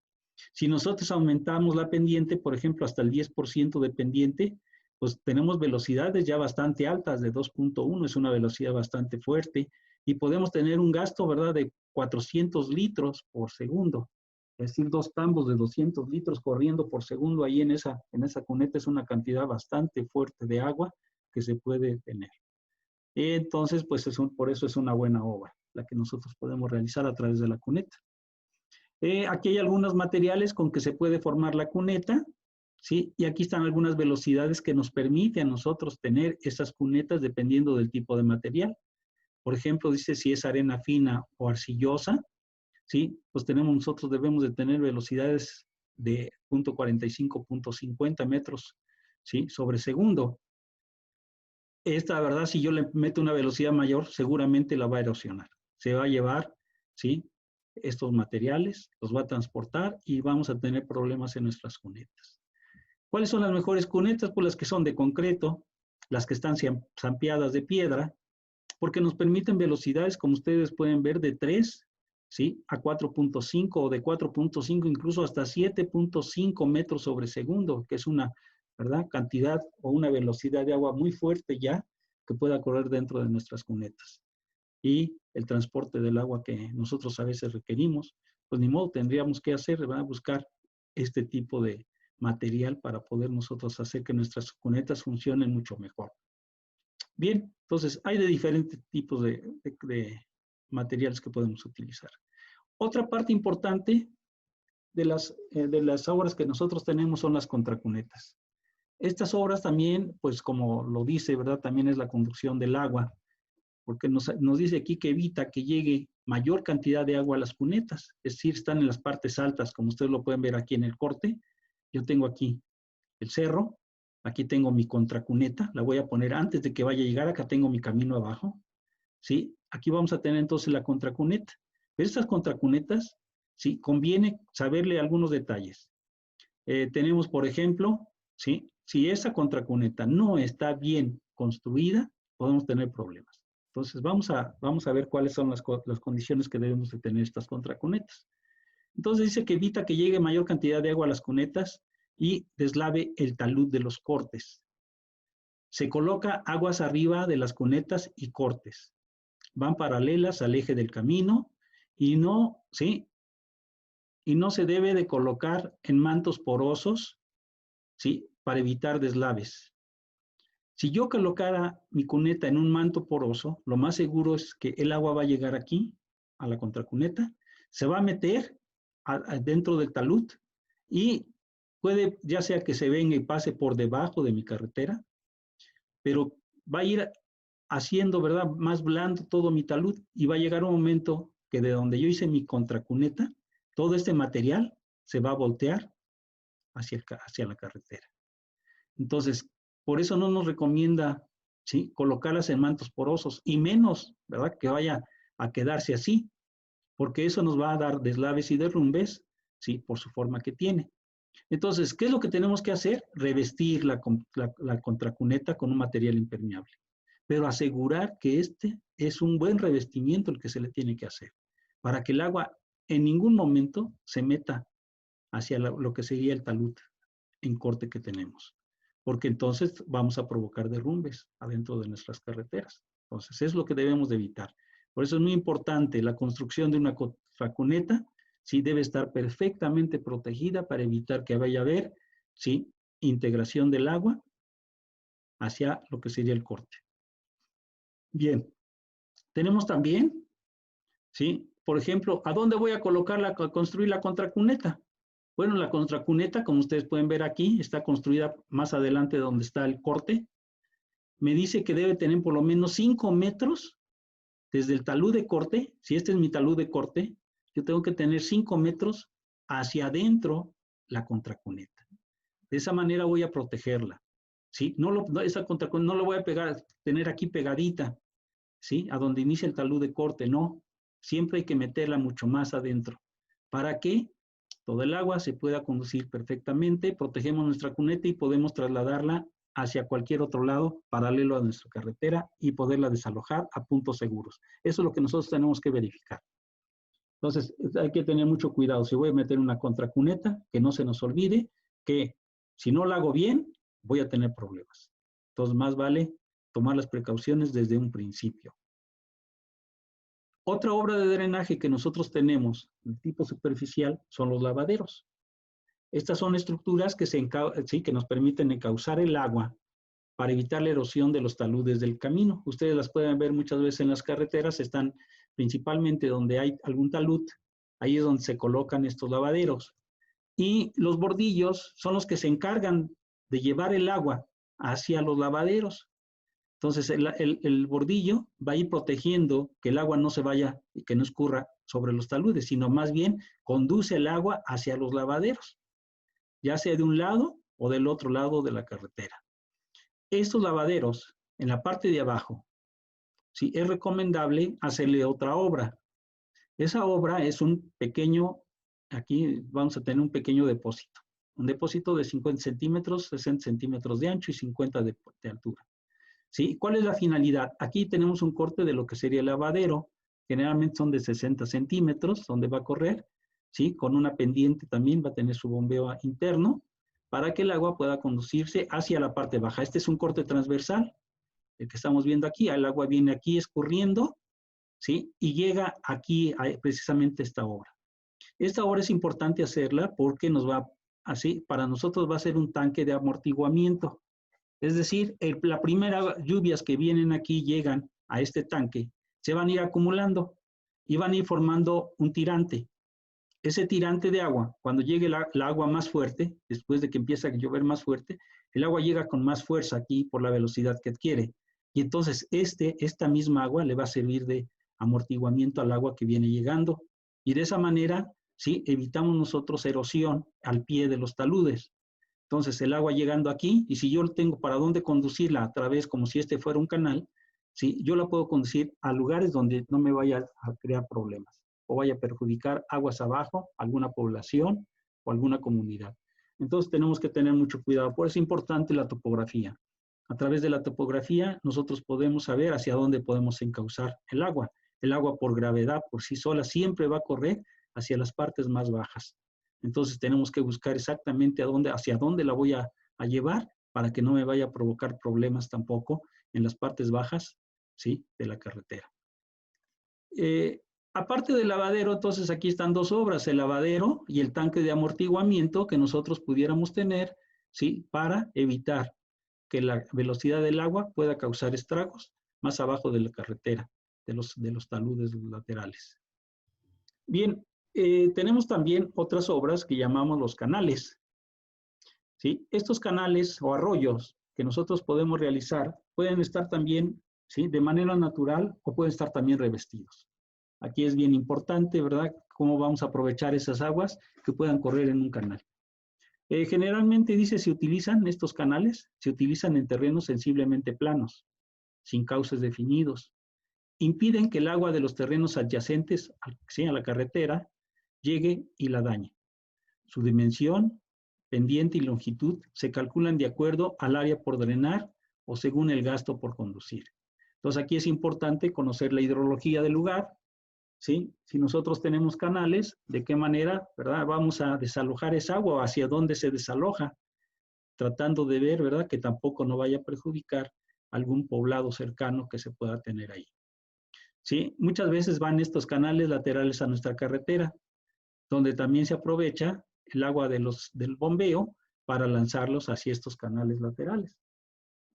Speaker 1: Si nosotros aumentamos la pendiente, por ejemplo, hasta el 10% de pendiente, pues tenemos velocidades ya bastante altas, de 2.1, es una velocidad bastante fuerte, y podemos tener un gasto, ¿verdad?, de 400 litros por segundo. Es decir, 2 tambos de 200 litros corriendo por segundo ahí en esa cuneta es una cantidad bastante fuerte de agua que se puede tener. Entonces, pues por eso es una buena obra, la que nosotros podemos realizar a través de la cuneta. Aquí hay algunos materiales con que se puede formar la cuneta, ¿sí? Y aquí están algunas velocidades que nos permiten a nosotros tener esas cunetas dependiendo del tipo de material. Por ejemplo, dice si es arena fina o arcillosa, ¿sí? Pues nosotros debemos de tener velocidades de 0.45, 0.50 metros, ¿sí? Sobre segundo. Esta, verdad, si yo le meto una velocidad mayor, seguramente la va a erosionar. Se va a llevar, ¿sí?, estos materiales, los va a transportar y vamos a tener problemas en nuestras cunetas. ¿Cuáles son las mejores cunetas? Pues las que son de concreto, las que están zampeadas de piedra, porque nos permiten velocidades, como ustedes pueden ver, de 3, ¿sí?, a 4.5 o de 4.5 incluso hasta 7.5 metros sobre segundo, que es una, ¿verdad?, cantidad o una velocidad de agua muy fuerte ya que pueda correr dentro de nuestras cunetas. Y el transporte del agua que nosotros a veces requerimos, pues ni modo, tendríamos que hacer, ¿verdad?, buscar este tipo de material para poder nosotros hacer que nuestras cunetas funcionen mucho mejor. Bien, entonces hay de diferentes tipos de materiales que podemos utilizar. Otra parte importante de las obras que nosotros tenemos son las contracunetas. Estas obras también, pues como lo dice, ¿verdad?, también es la conducción del agua, porque nos dice aquí que evita que llegue mayor cantidad de agua a las cunetas, es decir, están en las partes altas, como ustedes lo pueden ver aquí en el corte. Yo tengo aquí el cerro, aquí tengo mi contracuneta, la voy a poner antes de que vaya a llegar, acá tengo mi camino abajo, ¿sí? Aquí vamos a tener entonces la contracuneta. Pero estas contracunetas, ¿sí?, conviene saberle algunos detalles. Tenemos, por ejemplo, ¿sí?, si esa contracuneta no está bien construida, podemos tener problemas. Entonces, vamos a ver cuáles son las condiciones que debemos de tener estas contracunetas. Entonces, dice que evita que llegue mayor cantidad de agua a las cunetas y deslave el talud de los cortes. Se coloca aguas arriba de las cunetas y cortes. Van paralelas al eje del camino y no, ¿sí?, y no se debe de colocar en mantos porosos, ¿sí?, para evitar deslaves. Si yo colocara mi cuneta en un manto poroso, lo más seguro es que el agua va a llegar aquí, a la contracuneta, se va a meter dentro del talud y puede, ya sea que se venga y pase por debajo de mi carretera, pero va a ir haciendo, ¿verdad?, más blando todo mi talud y va a llegar un momento que de donde yo hice mi contracuneta, todo este material se va a voltear hacia la carretera. Entonces, por eso no nos recomienda, ¿sí?, colocarlas en mantos porosos y menos, ¿verdad?, que vaya a quedarse así, porque eso nos va a dar deslaves y derrumbes, ¿sí?, por su forma que tiene. Entonces, ¿qué es lo que tenemos que hacer? Revestir la contracuneta con un material impermeable, pero asegurar que este es un buen revestimiento el que se le tiene que hacer, para que el agua en ningún momento se meta hacia lo que sería el talud en corte que tenemos, porque entonces vamos a provocar derrumbes adentro de nuestras carreteras. Entonces, es lo que debemos de evitar. Por eso es muy importante la construcción de una contracuneta, sí, debe estar perfectamente protegida para evitar que vaya a haber, sí, integración del agua hacia lo que sería el corte. Bien, tenemos también, sí, por ejemplo, ¿a dónde voy a construir la contracuneta? Bueno, la contracuneta, como ustedes pueden ver aquí, está construida más adelante donde está el corte. me dice que debe tener por lo menos 5 metros desde el talud de corte. Si este es mi talud de corte, yo tengo que tener 5 metros hacia adentro la contracuneta. De esa manera voy a protegerla. ¿Sí? Esa contracuneta no lo voy a tener aquí pegadita, ¿sí? A donde inicia el talud de corte, no. Siempre hay que meterla mucho más adentro. ¿Para qué? Todo el agua se pueda conducir perfectamente, protegemos nuestra cuneta y podemos trasladarla hacia cualquier otro lado paralelo a nuestra carretera y poderla desalojar a puntos seguros. Eso es lo que nosotros tenemos que verificar. Entonces, hay que tener mucho cuidado. Si voy a meter una contracuneta, que no se nos olvide que si no la hago bien, voy a tener problemas. Entonces, más vale tomar las precauciones desde un principio. Otra obra de drenaje que nosotros tenemos de tipo superficial son los lavaderos. Estas son estructuras que nos permiten encauzar el agua para evitar la erosión de los taludes del camino. Ustedes las pueden ver muchas veces en las carreteras, están principalmente donde hay algún talud, ahí es donde se colocan estos lavaderos. Y los bordillos son los que se encargan de llevar el agua hacia los lavaderos. Entonces, el bordillo va a ir protegiendo que el agua no se vaya y que no escurra sobre los taludes, sino más bien conduce el agua hacia los lavaderos, ya sea de un lado o del otro lado de la carretera. Estos lavaderos, en la parte de abajo, sí, es recomendable hacerle otra obra. Esa obra es un pequeño, aquí vamos a tener un pequeño depósito. Un depósito de 50 centímetros, 60 centímetros de ancho y 50 de altura. ¿Sí? ¿Cuál es la finalidad? Aquí tenemos un corte de lo que sería el lavadero, generalmente son de 60 centímetros, donde va a correr, ¿sí? Con una pendiente también va a tener su bombeo interno, para que el agua pueda conducirse hacia la parte baja. Este es un corte transversal, el que estamos viendo aquí, el agua viene aquí escurriendo, ¿sí? Y llega aquí a precisamente esta obra. Esta obra es importante hacerla porque para nosotros va a ser un tanque de amortiguamiento. Es decir, las primeras lluvias que vienen aquí llegan a este tanque, se van a ir acumulando y van a ir formando un tirante. Ese tirante de agua, cuando llegue la agua más fuerte, después de que empieza a llover más fuerte, el agua llega con más fuerza aquí por la velocidad que adquiere. Y entonces esta misma agua le va a servir de amortiguamiento al agua que viene llegando. Y de esa manera, sí, evitamos nosotros erosión al pie de los taludes. Entonces, el agua llegando aquí, y si yo tengo para dónde conducirla a través, como si este fuera un canal, ¿sí? Yo la puedo conducir a lugares donde no me vaya a crear problemas o vaya a perjudicar aguas abajo, alguna población o alguna comunidad. Entonces, tenemos que tener mucho cuidado. Por eso es importante la topografía. A través de la topografía, nosotros podemos saber hacia dónde podemos encauzar el agua. El agua por gravedad, por sí sola, siempre va a correr hacia las partes más bajas. Entonces tenemos que buscar exactamente hacia dónde la voy a llevar para que no me vaya a provocar problemas tampoco en las partes bajas, ¿sí? De la carretera. Aparte del lavadero, entonces aquí están dos obras, el lavadero y el tanque de amortiguamiento que nosotros pudiéramos tener, ¿sí? Para evitar que la velocidad del agua pueda causar estragos más abajo de la carretera, de los taludes laterales. Bien, tenemos también otras obras que llamamos los canales. ¿Sí? Estos canales o arroyos que nosotros podemos realizar pueden estar también, ¿sí? De manera natural o pueden estar también revestidos. Aquí es bien importante, ¿verdad? Cómo vamos a aprovechar esas aguas que puedan correr en un canal. Generalmente dice se utilizan estos canales, se utilizan en terrenos sensiblemente planos, sin cauces definidos. Impiden que el agua de los terrenos adyacentes a la carretera llegue y la dañe. Su dimensión, pendiente y longitud se calculan de acuerdo al área por drenar o según el gasto por conducir. Entonces aquí es importante conocer la hidrología del lugar, ¿sí? Si nosotros tenemos canales, ¿de qué manera, verdad? Vamos a desalojar esa agua o hacia dónde se desaloja, tratando de ver, ¿verdad? Que tampoco no vaya a perjudicar algún poblado cercano que se pueda tener ahí. ¿Sí? Muchas veces van estos canales laterales a nuestra carretera, donde también se aprovecha el agua del bombeo para lanzarlos hacia estos canales laterales.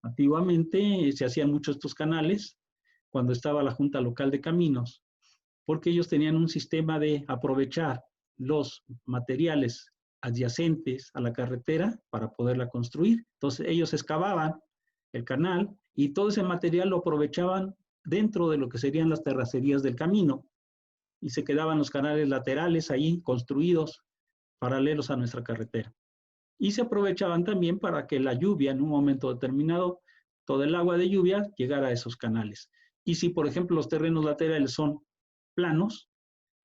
Speaker 1: Antiguamente se hacían mucho estos canales cuando estaba la Junta Local de Caminos, porque ellos tenían un sistema de aprovechar los materiales adyacentes a la carretera para poderla construir. Entonces ellos excavaban el canal y todo ese material lo aprovechaban dentro de lo que serían las terracerías del camino, y se quedaban los canales laterales ahí construidos paralelos a nuestra carretera. Y se aprovechaban también para que la lluvia en un momento determinado, todo el agua de lluvia llegara a esos canales. Y si, por ejemplo, los terrenos laterales son planos,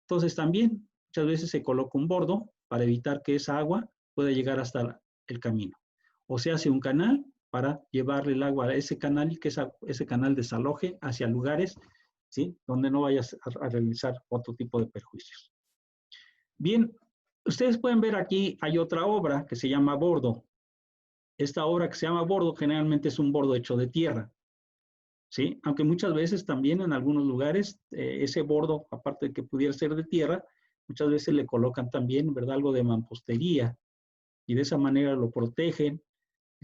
Speaker 1: entonces también muchas veces se coloca un bordo para evitar que esa agua pueda llegar hasta el camino. O se hace un canal para llevarle el agua a ese canal y que ese canal desaloje hacia lugares, ¿sí?, donde no vayas a realizar otro tipo de perjuicios. Bien, ustedes pueden ver aquí, hay otra obra que se llama bordo. Esta obra que se llama bordo generalmente es un bordo hecho de tierra, ¿sí? Aunque muchas veces también en algunos lugares ese bordo, aparte de que pudiera ser de tierra, muchas veces le colocan también, ¿verdad?, algo de mampostería, y de esa manera lo protegen,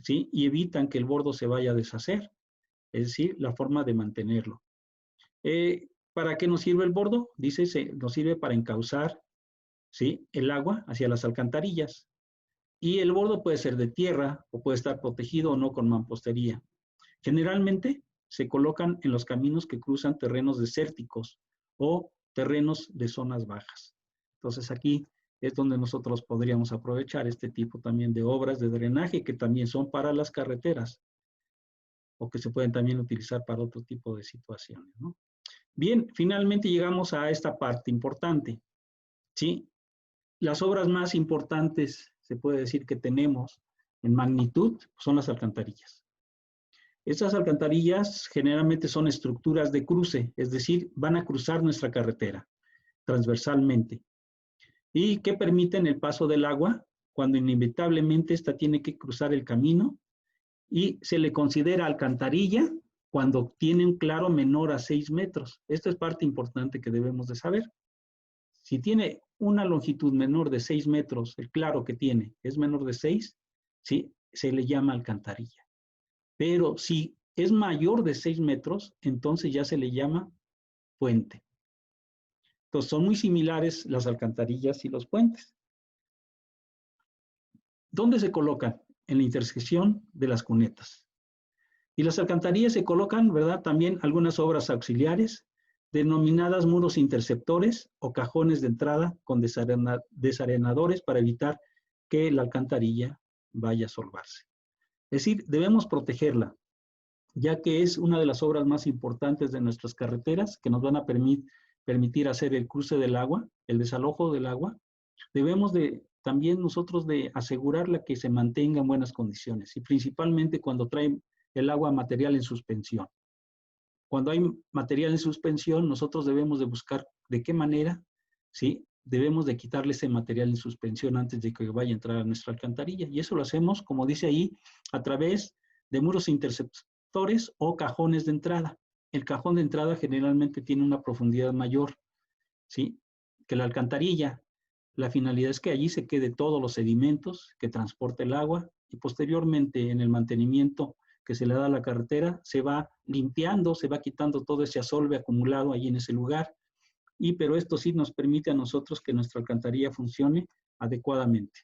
Speaker 1: ¿sí?, y evitan que el bordo se vaya a deshacer, es decir, la forma de mantenerlo. ¿Para qué nos sirve el bordo? Dice, nos sirve para encauzar, ¿sí?, el agua hacia las alcantarillas. Y el bordo puede ser de tierra o puede estar protegido o no con mampostería. Generalmente se colocan en los caminos que cruzan terrenos desérticos o terrenos de zonas bajas. Entonces aquí es donde nosotros podríamos aprovechar este tipo también de obras de drenaje que también son para las carreteras o que se pueden también utilizar para otro tipo de situaciones, ¿no? Bien, finalmente llegamos a esta parte importante, ¿sí? Las obras más importantes, se puede decir, que tenemos en magnitud son las alcantarillas. Estas alcantarillas generalmente son estructuras de cruce, es decir, van a cruzar nuestra carretera transversalmente y que permiten el paso del agua cuando inevitablemente ésta tiene que cruzar el camino, y se le considera alcantarilla cuando tiene un claro menor a 6 metros. Esta es parte importante que debemos de saber. Si tiene una longitud menor de 6 metros, el claro que tiene es menor de 6, ¿sí?, se le llama alcantarilla. Pero si es mayor de 6 metros, entonces ya se le llama puente. Entonces son muy similares las alcantarillas y los puentes. ¿Dónde se colocan? En la intersección de las cunetas. Y las alcantarillas se colocan, ¿verdad?, también algunas obras auxiliares, denominadas muros interceptores o cajones de entrada con desarenadores para evitar que la alcantarilla vaya a solvarse. Es decir, debemos protegerla, ya que es una de las obras más importantes de nuestras carreteras que nos van a permitir hacer el cruce del agua, el desalojo del agua. Debemos de también nosotros de asegurarla que se mantenga en buenas condiciones, y principalmente cuando traen el agua material en suspensión. Cuando hay material en suspensión, nosotros debemos de buscar de qué manera, ¿sí?, debemos de quitarle ese material en suspensión antes de que vaya a entrar a nuestra alcantarilla. Y eso lo hacemos, como dice ahí, a través de muros interceptores o cajones de entrada. El cajón de entrada generalmente tiene una profundidad mayor, ¿sí?, que la alcantarilla. La finalidad es que allí se quede todos los sedimentos que transporta el agua, y posteriormente en el mantenimiento que se le da a la carretera se va limpiando, se va quitando todo ese asolve acumulado allí en ese lugar. Pero esto sí nos permite a nosotros que nuestra alcantarilla funcione adecuadamente.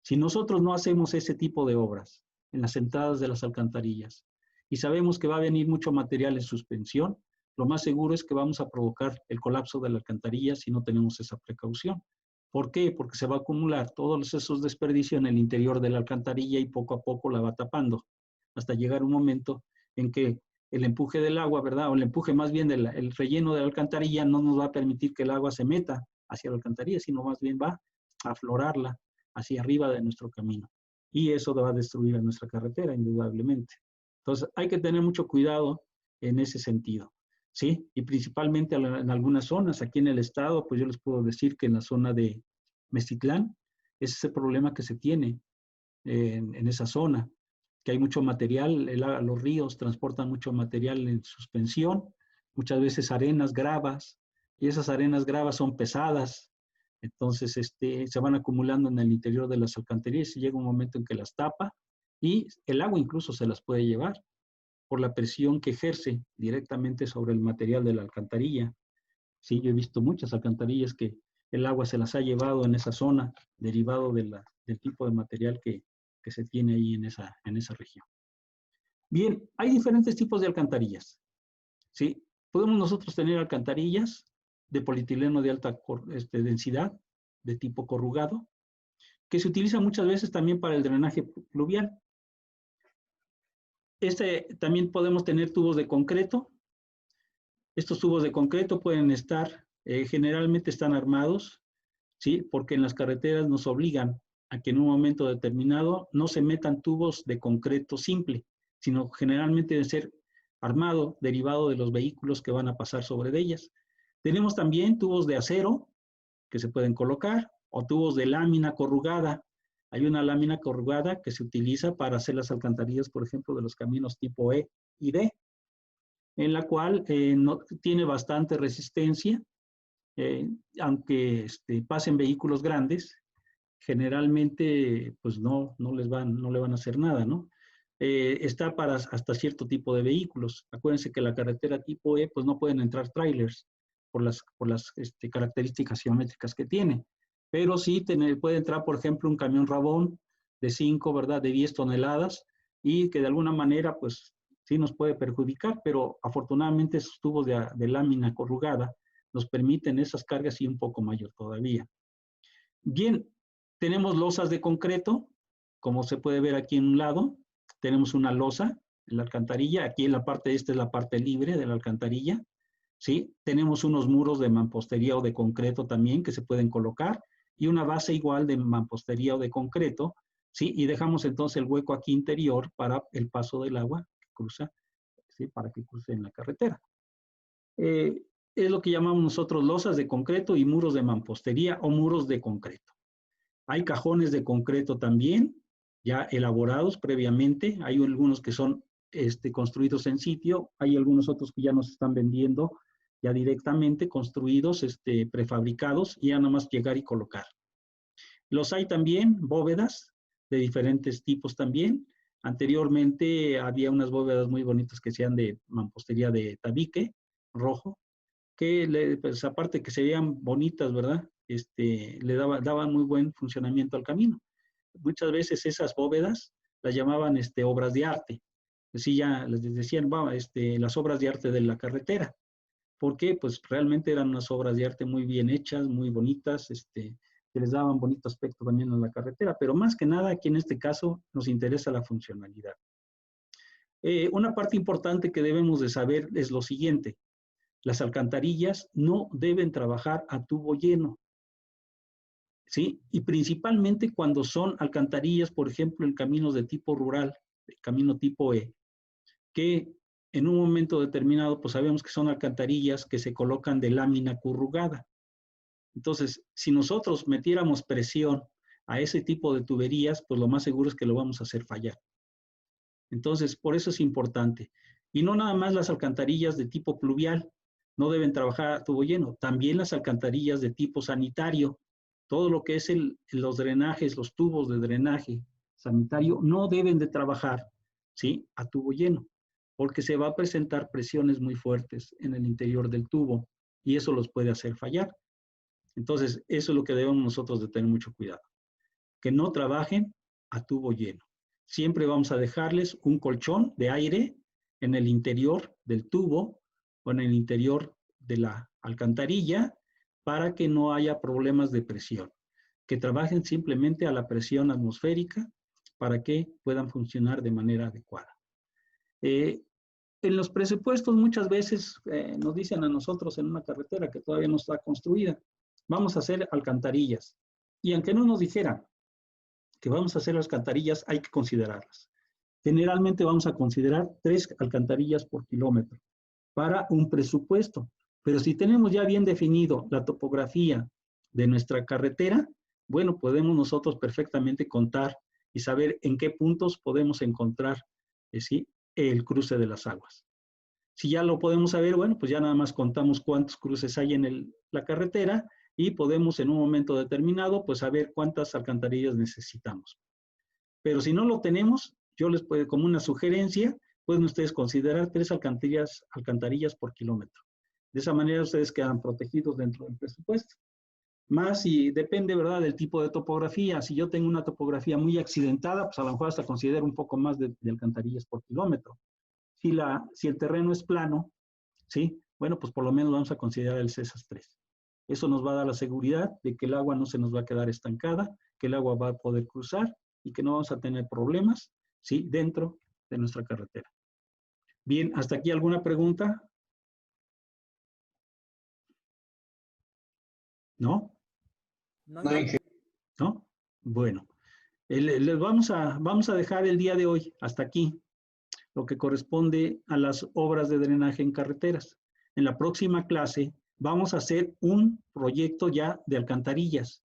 Speaker 1: Si nosotros no hacemos ese tipo de obras en las entradas de las alcantarillas y sabemos que va a venir mucho material en suspensión, lo más seguro es que vamos a provocar el colapso de la alcantarilla si no tenemos esa precaución. ¿Por qué? Porque se va a acumular todos esos desperdicios en el interior de la alcantarilla y poco a poco la va tapando, hasta llegar un momento en que el empuje del agua, ¿verdad?, o el empuje más bien del relleno de la alcantarilla no nos va a permitir que el agua se meta hacia la alcantarilla, sino más bien va a aflorarla hacia arriba de nuestro camino. Y eso va a destruir a nuestra carretera, indudablemente. Entonces, hay que tener mucho cuidado en ese sentido, ¿sí? Y principalmente en algunas zonas, aquí en el estado, pues yo les puedo decir que en la zona de Mestitlán, ese es el problema que se tiene en esa zona, que hay mucho material, los ríos transportan mucho material en suspensión, muchas veces arenas, gravas, y esas arenas gravas son pesadas, entonces se van acumulando en el interior de las alcantarillas y llega un momento en que las tapa y el agua incluso se las puede llevar por la presión que ejerce directamente sobre el material de la alcantarilla. Sí, yo he visto muchas alcantarillas que el agua se las ha llevado en esa zona, derivado del tipo de material que se tiene ahí en esa región. Bien, hay diferentes tipos de alcantarillas, ¿sí? Podemos nosotros tener alcantarillas de polietileno de alta densidad, de tipo corrugado, que se utiliza muchas veces también para el drenaje pluvial. También podemos tener tubos de concreto. Estos tubos de concreto pueden estar, generalmente están armados, ¿sí? Porque en las carreteras nos obligan a que en un momento determinado no se metan tubos de concreto simple, sino generalmente debe ser armado, derivado de los vehículos que van a pasar sobre ellas. Tenemos también tubos de acero que se pueden colocar, o tubos de lámina corrugada. Hay una lámina corrugada que se utiliza para hacer las alcantarillas, por ejemplo, de los caminos tipo E y D, en la cual no, tiene bastante resistencia, aunque pasen vehículos grandes, generalmente pues no le van a hacer nada, ¿no? Está para hasta cierto tipo de vehículos. Acuérdense que la carretera tipo E pues no pueden entrar trailers por las características geométricas que tiene, pero sí puede entrar, por ejemplo, un camión Rabón de 5, ¿verdad? De 10 toneladas y que de alguna manera pues sí nos puede perjudicar, pero afortunadamente esos tubos de lámina corrugada nos permiten esas cargas y un poco mayor todavía. Bien, tenemos losas de concreto, como se puede ver aquí en un lado, tenemos una losa en la alcantarilla, aquí en la parte esta es la parte libre de la alcantarilla, ¿sí? Tenemos unos muros de mampostería o de concreto también que se pueden colocar y una base igual de mampostería o de concreto, ¿sí? Y dejamos entonces el hueco aquí interior para el paso del agua que cruza, ¿sí? Para que cruce en la carretera. Es lo que llamamos nosotros losas de concreto y muros de mampostería o muros de concreto. Hay cajones de concreto también, ya elaborados previamente. Hay algunos que son construidos en sitio, hay algunos otros que ya nos están vendiendo ya directamente construidos, prefabricados, y ya nada más llegar y colocar. Los hay también, bóvedas de diferentes tipos también. Anteriormente había unas bóvedas muy bonitas que sean de mampostería de tabique rojo, que pues, aparte que se veían bonitas, ¿verdad? Le daban muy buen funcionamiento al camino. Muchas veces esas bóvedas las llamaban obras de arte. Así ya les decían, las obras de arte de la carretera. Porque pues realmente eran unas obras de arte muy bien hechas, muy bonitas, que les daban bonito aspecto también a la carretera. Pero más que nada, aquí en este caso nos interesa la funcionalidad. Una parte importante que debemos de saber es lo siguiente. Las alcantarillas no deben trabajar a tubo lleno, ¿sí? Y principalmente cuando son alcantarillas, por ejemplo, en caminos de tipo rural, camino tipo E, que en un momento determinado, pues sabemos que son alcantarillas que se colocan de lámina corrugada. Entonces, si nosotros metiéramos presión a ese tipo de tuberías, pues lo más seguro es que lo vamos a hacer fallar. Entonces, por eso es importante. Y no nada más las alcantarillas de tipo pluvial, no deben trabajar a tubo lleno. También las alcantarillas de tipo sanitario, todo lo que es los drenajes, los tubos de drenaje sanitario, no deben de trabajar, ¿sí? A tubo lleno, porque se va a presentar presiones muy fuertes en el interior del tubo y eso los puede hacer fallar. Entonces, eso es lo que debemos nosotros de tener mucho cuidado. Que no trabajen a tubo lleno. Siempre vamos a dejarles un colchón de aire en el interior del tubo o en el interior de la alcantarilla para que no haya problemas de presión. Que trabajen simplemente a la presión atmosférica para que puedan funcionar de manera adecuada. En los presupuestos muchas veces nos dicen a nosotros en una carretera que todavía no está construida, vamos a hacer alcantarillas. Y aunque no nos dijeran que vamos a hacer las alcantarillas, hay que considerarlas. Generalmente vamos a considerar 3 alcantarillas por kilómetro para un presupuesto. Pero si tenemos ya bien definido la topografía de nuestra carretera, bueno, podemos nosotros perfectamente contar y saber en qué puntos podemos encontrar ¿sí? El cruce de las aguas. Si ya lo podemos saber, bueno, pues ya nada más contamos cuántos cruces hay en la carretera y podemos en un momento determinado, pues saber cuántas alcantarillas necesitamos. Pero si no lo tenemos, yo les puedo, como una sugerencia, pueden ustedes considerar 3 alcantarillas por kilómetro. De esa manera ustedes quedan protegidos dentro del presupuesto. Más y depende, ¿verdad?, del tipo de topografía. Si yo tengo una topografía muy accidentada, pues a lo mejor hasta considero un poco más de alcantarillas por kilómetro. Si el terreno es plano, ¿sí? Bueno, pues por lo menos vamos a considerar esas tres. Eso nos va a dar la seguridad de que el agua no se nos va a quedar estancada, que el agua va a poder cruzar y que no vamos a tener problemas, ¿sí?, dentro de nuestra carretera. Bien, ¿hasta aquí alguna pregunta? ¿No?
Speaker 2: No,
Speaker 1: ¿No? Bueno, les vamos a dejar el día de hoy hasta aquí, lo que corresponde a las obras de drenaje en carreteras. En la próxima clase vamos a hacer un proyecto ya de alcantarillas,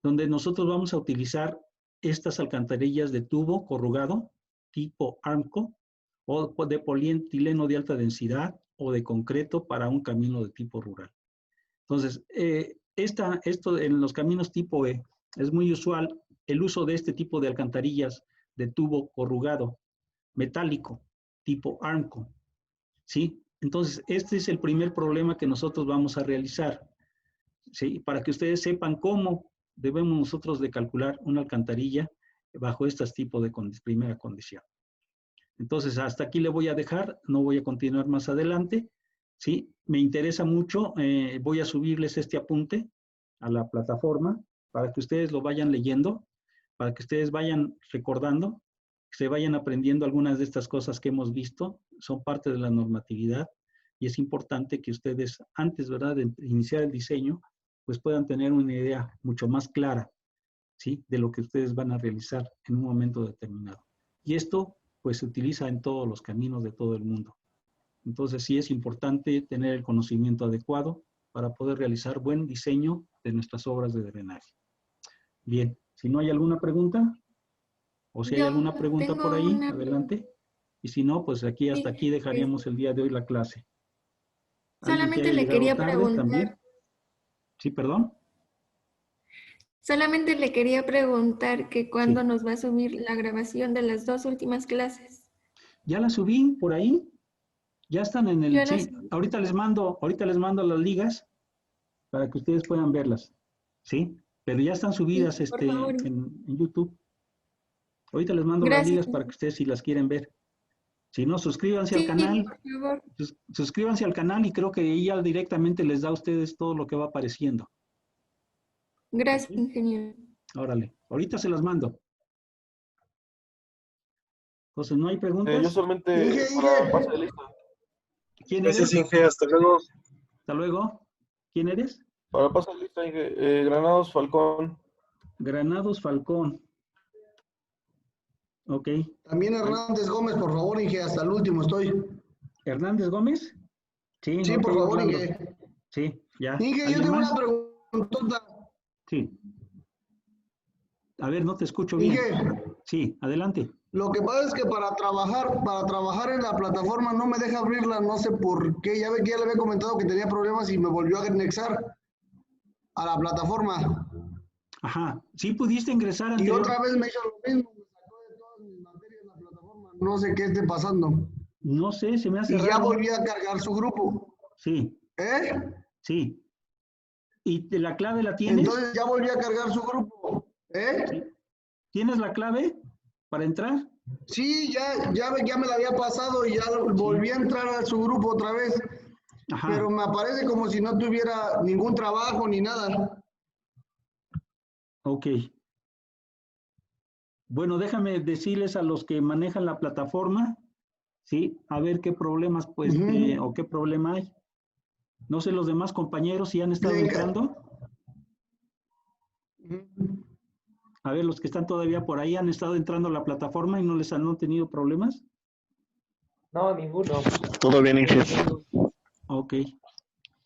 Speaker 1: donde nosotros vamos a utilizar estas alcantarillas de tubo corrugado tipo ARMCO o de polietileno de alta densidad o de concreto para un camino de tipo rural. Entonces, esto en los caminos tipo E es muy usual el uso de este tipo de alcantarillas de tubo corrugado metálico tipo ARMCO, ¿sí? Entonces, este es el primer problema que nosotros vamos a realizar, ¿sí? Para que ustedes sepan cómo debemos nosotros de calcular una alcantarilla bajo este tipo de primera condición. Entonces, hasta aquí le voy a dejar, no voy a continuar más adelante, ¿sí? Me interesa mucho, voy a subirles este apunte a la plataforma para que ustedes lo vayan leyendo, para que ustedes vayan recordando, que se vayan aprendiendo algunas de estas cosas que hemos visto, son parte de la normatividad y es importante que ustedes, antes, ¿verdad?, de iniciar el diseño, pues puedan tener una idea mucho más clara, ¿sí?, de lo que ustedes van a realizar en un momento determinado. Y esto, pues, se utiliza en todos los caminos de todo el mundo. Entonces, sí es importante tener el conocimiento adecuado para poder realizar buen diseño de nuestras obras de drenaje. Bien, si no hay alguna pregunta, o si hay
Speaker 3: Yo
Speaker 1: alguna pregunta por
Speaker 3: tengo
Speaker 1: ahí,
Speaker 3: una
Speaker 1: adelante. Y si no, pues aquí hasta aquí dejaríamos el día de hoy la clase. ¿Alguien que
Speaker 3: solamente
Speaker 1: haya
Speaker 3: le
Speaker 1: llegado
Speaker 3: quería
Speaker 1: tarde
Speaker 3: preguntar,
Speaker 1: también? Sí, perdón.
Speaker 3: solamente le quería preguntar que cuándo
Speaker 1: Sí.
Speaker 3: nos va a subir la grabación de las 2 últimas clases.
Speaker 1: Ya la subí por ahí. Ya están en el,
Speaker 3: Yo las,
Speaker 1: sí, ahorita les mando las ligas para que ustedes puedan verlas, ¿sí? Pero ya están subidas
Speaker 3: sí, por favor.
Speaker 1: en YouTube. Ahorita les mando las
Speaker 3: Gracias.
Speaker 1: ligas para que ustedes si las quieren ver. Si no, suscríbanse al
Speaker 3: Sí,
Speaker 1: canal,
Speaker 3: por favor.
Speaker 1: suscríbanse al canal y creo que ahí ya directamente les da a ustedes todo lo que va apareciendo.
Speaker 3: Gracias,
Speaker 1: ¿Sí?
Speaker 3: ingeniero.
Speaker 1: Órale, ahorita se las mando. Entonces, ¿no hay
Speaker 2: yo
Speaker 1: preguntas?
Speaker 2: solamente para pase de lista.
Speaker 1: ¿Quién
Speaker 4: Gracias,
Speaker 1: eres?
Speaker 4: Inge. Hasta luego.
Speaker 1: Hasta luego. ¿Quién eres?
Speaker 2: Para pase de lista, Granados Falcón.
Speaker 1: Granados Falcón. Ok.
Speaker 4: También Hernández Gómez, por favor, Inge. Hasta el último estoy.
Speaker 1: ¿Hernández Gómez? Sí,
Speaker 4: Sí,
Speaker 1: ok,
Speaker 4: por favor,
Speaker 1: Orlando.
Speaker 4: Inge.
Speaker 1: Sí, ya.
Speaker 4: Inge, yo
Speaker 1: ¿Alguien
Speaker 4: tengo una
Speaker 1: más?
Speaker 4: pregunta.
Speaker 1: Sí. A ver, no te escucho bien.
Speaker 4: Inge,
Speaker 1: Sí, adelante.
Speaker 4: lo que pasa es que para trabajar en la plataforma no me deja abrirla, no sé por qué. Ya ve que ya le había comentado que tenía problemas y me volvió a anexar a la plataforma.
Speaker 1: Ajá. ¿Sí pudiste ingresar
Speaker 4: Y
Speaker 1: anterior?
Speaker 4: otra vez me hizo lo mismo, me sacó de todas mis materias la plataforma. No sé qué esté pasando.
Speaker 1: No sé, se me hace
Speaker 4: Y ya
Speaker 1: raro.
Speaker 4: volví a cargar su grupo.
Speaker 1: Sí,
Speaker 4: ¿Eh?
Speaker 1: sí. ¿Y la clave la tienes?
Speaker 4: Entonces ya volví a cargar su grupo. ¿Eh?
Speaker 1: Sí. ¿Tienes la clave para entrar?
Speaker 4: Sí, ya me la había pasado y ya volví a entrar a su grupo otra vez,
Speaker 1: Ajá.
Speaker 4: pero me aparece como si no tuviera ningún trabajo ni nada.
Speaker 1: Ok. Bueno, déjame decirles a los que manejan la plataforma, ¿sí? A ver qué problemas, pues, o qué problema hay. No sé los demás compañeros si han estado entrando. A ver, los que están todavía por ahí han estado entrando a la plataforma y no les han tenido problemas.
Speaker 2: No, ninguno.
Speaker 4: Todo bien, Inge.
Speaker 1: Ok.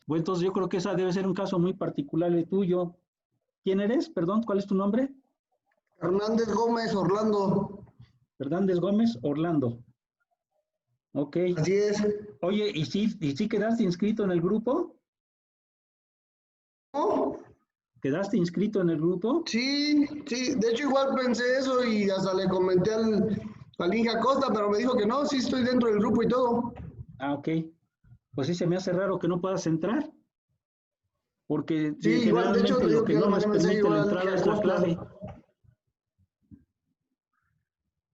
Speaker 1: Bueno, entonces yo creo que esa debe ser un caso muy particular el tuyo. ¿Quién eres? Perdón, ¿cuál es tu nombre?
Speaker 4: Hernández Gómez, Orlando.
Speaker 1: Hernández Gómez, Orlando. Ok.
Speaker 4: Así es.
Speaker 1: Oye, ¿y sí quedaste inscrito en el grupo?
Speaker 4: ¿No?
Speaker 1: ¿Quedaste inscrito en el grupo?
Speaker 4: Sí, sí, de hecho igual pensé eso y hasta le comenté al Inge Acosta, pero me dijo que no, sí estoy dentro del grupo y todo.
Speaker 1: Ah, ok. Pues sí, se me hace raro que no puedas entrar. Porque
Speaker 4: Sí, igual, de hecho,
Speaker 1: generalmente lo
Speaker 4: yo
Speaker 1: que
Speaker 4: que
Speaker 1: no
Speaker 4: le
Speaker 1: nos
Speaker 4: mandé mensaje
Speaker 1: permite la
Speaker 4: igual
Speaker 1: entrada
Speaker 4: a
Speaker 1: es la
Speaker 4: Costa.
Speaker 1: clave.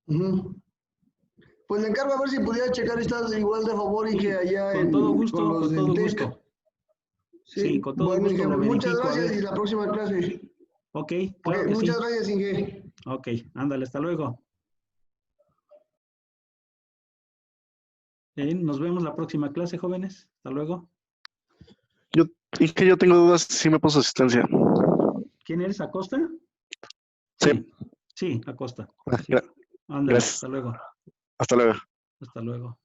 Speaker 4: Ujú. Pues le encargo a ver si pudiera checar y estás igual de favor y
Speaker 1: Sí,
Speaker 4: que allá
Speaker 1: con todo
Speaker 4: con
Speaker 1: gusto,
Speaker 4: los
Speaker 1: con
Speaker 4: del
Speaker 1: todo
Speaker 4: TEC.
Speaker 1: gusto.
Speaker 4: Sí,
Speaker 1: Sí, con todo
Speaker 4: bueno,
Speaker 1: gusto
Speaker 4: Inge,
Speaker 1: lo
Speaker 4: pues muchas
Speaker 1: verifico. A
Speaker 4: gracias
Speaker 1: ver,
Speaker 4: y la próxima clase.
Speaker 1: ok,
Speaker 4: Ok,
Speaker 1: claro que
Speaker 4: muchas
Speaker 1: sí.
Speaker 4: gracias, Inge.
Speaker 1: Ok, ándale, hasta luego. Nos vemos la próxima clase, jóvenes. Hasta luego.
Speaker 5: Yo tengo dudas si me puso asistencia.
Speaker 1: ¿Quién eres, Acosta?
Speaker 5: Sí.
Speaker 1: Sí, Acosta.
Speaker 5: Ah,
Speaker 1: Sí. Ándale,
Speaker 5: gracias.
Speaker 1: hasta luego.
Speaker 5: Hasta luego.
Speaker 1: Hasta luego.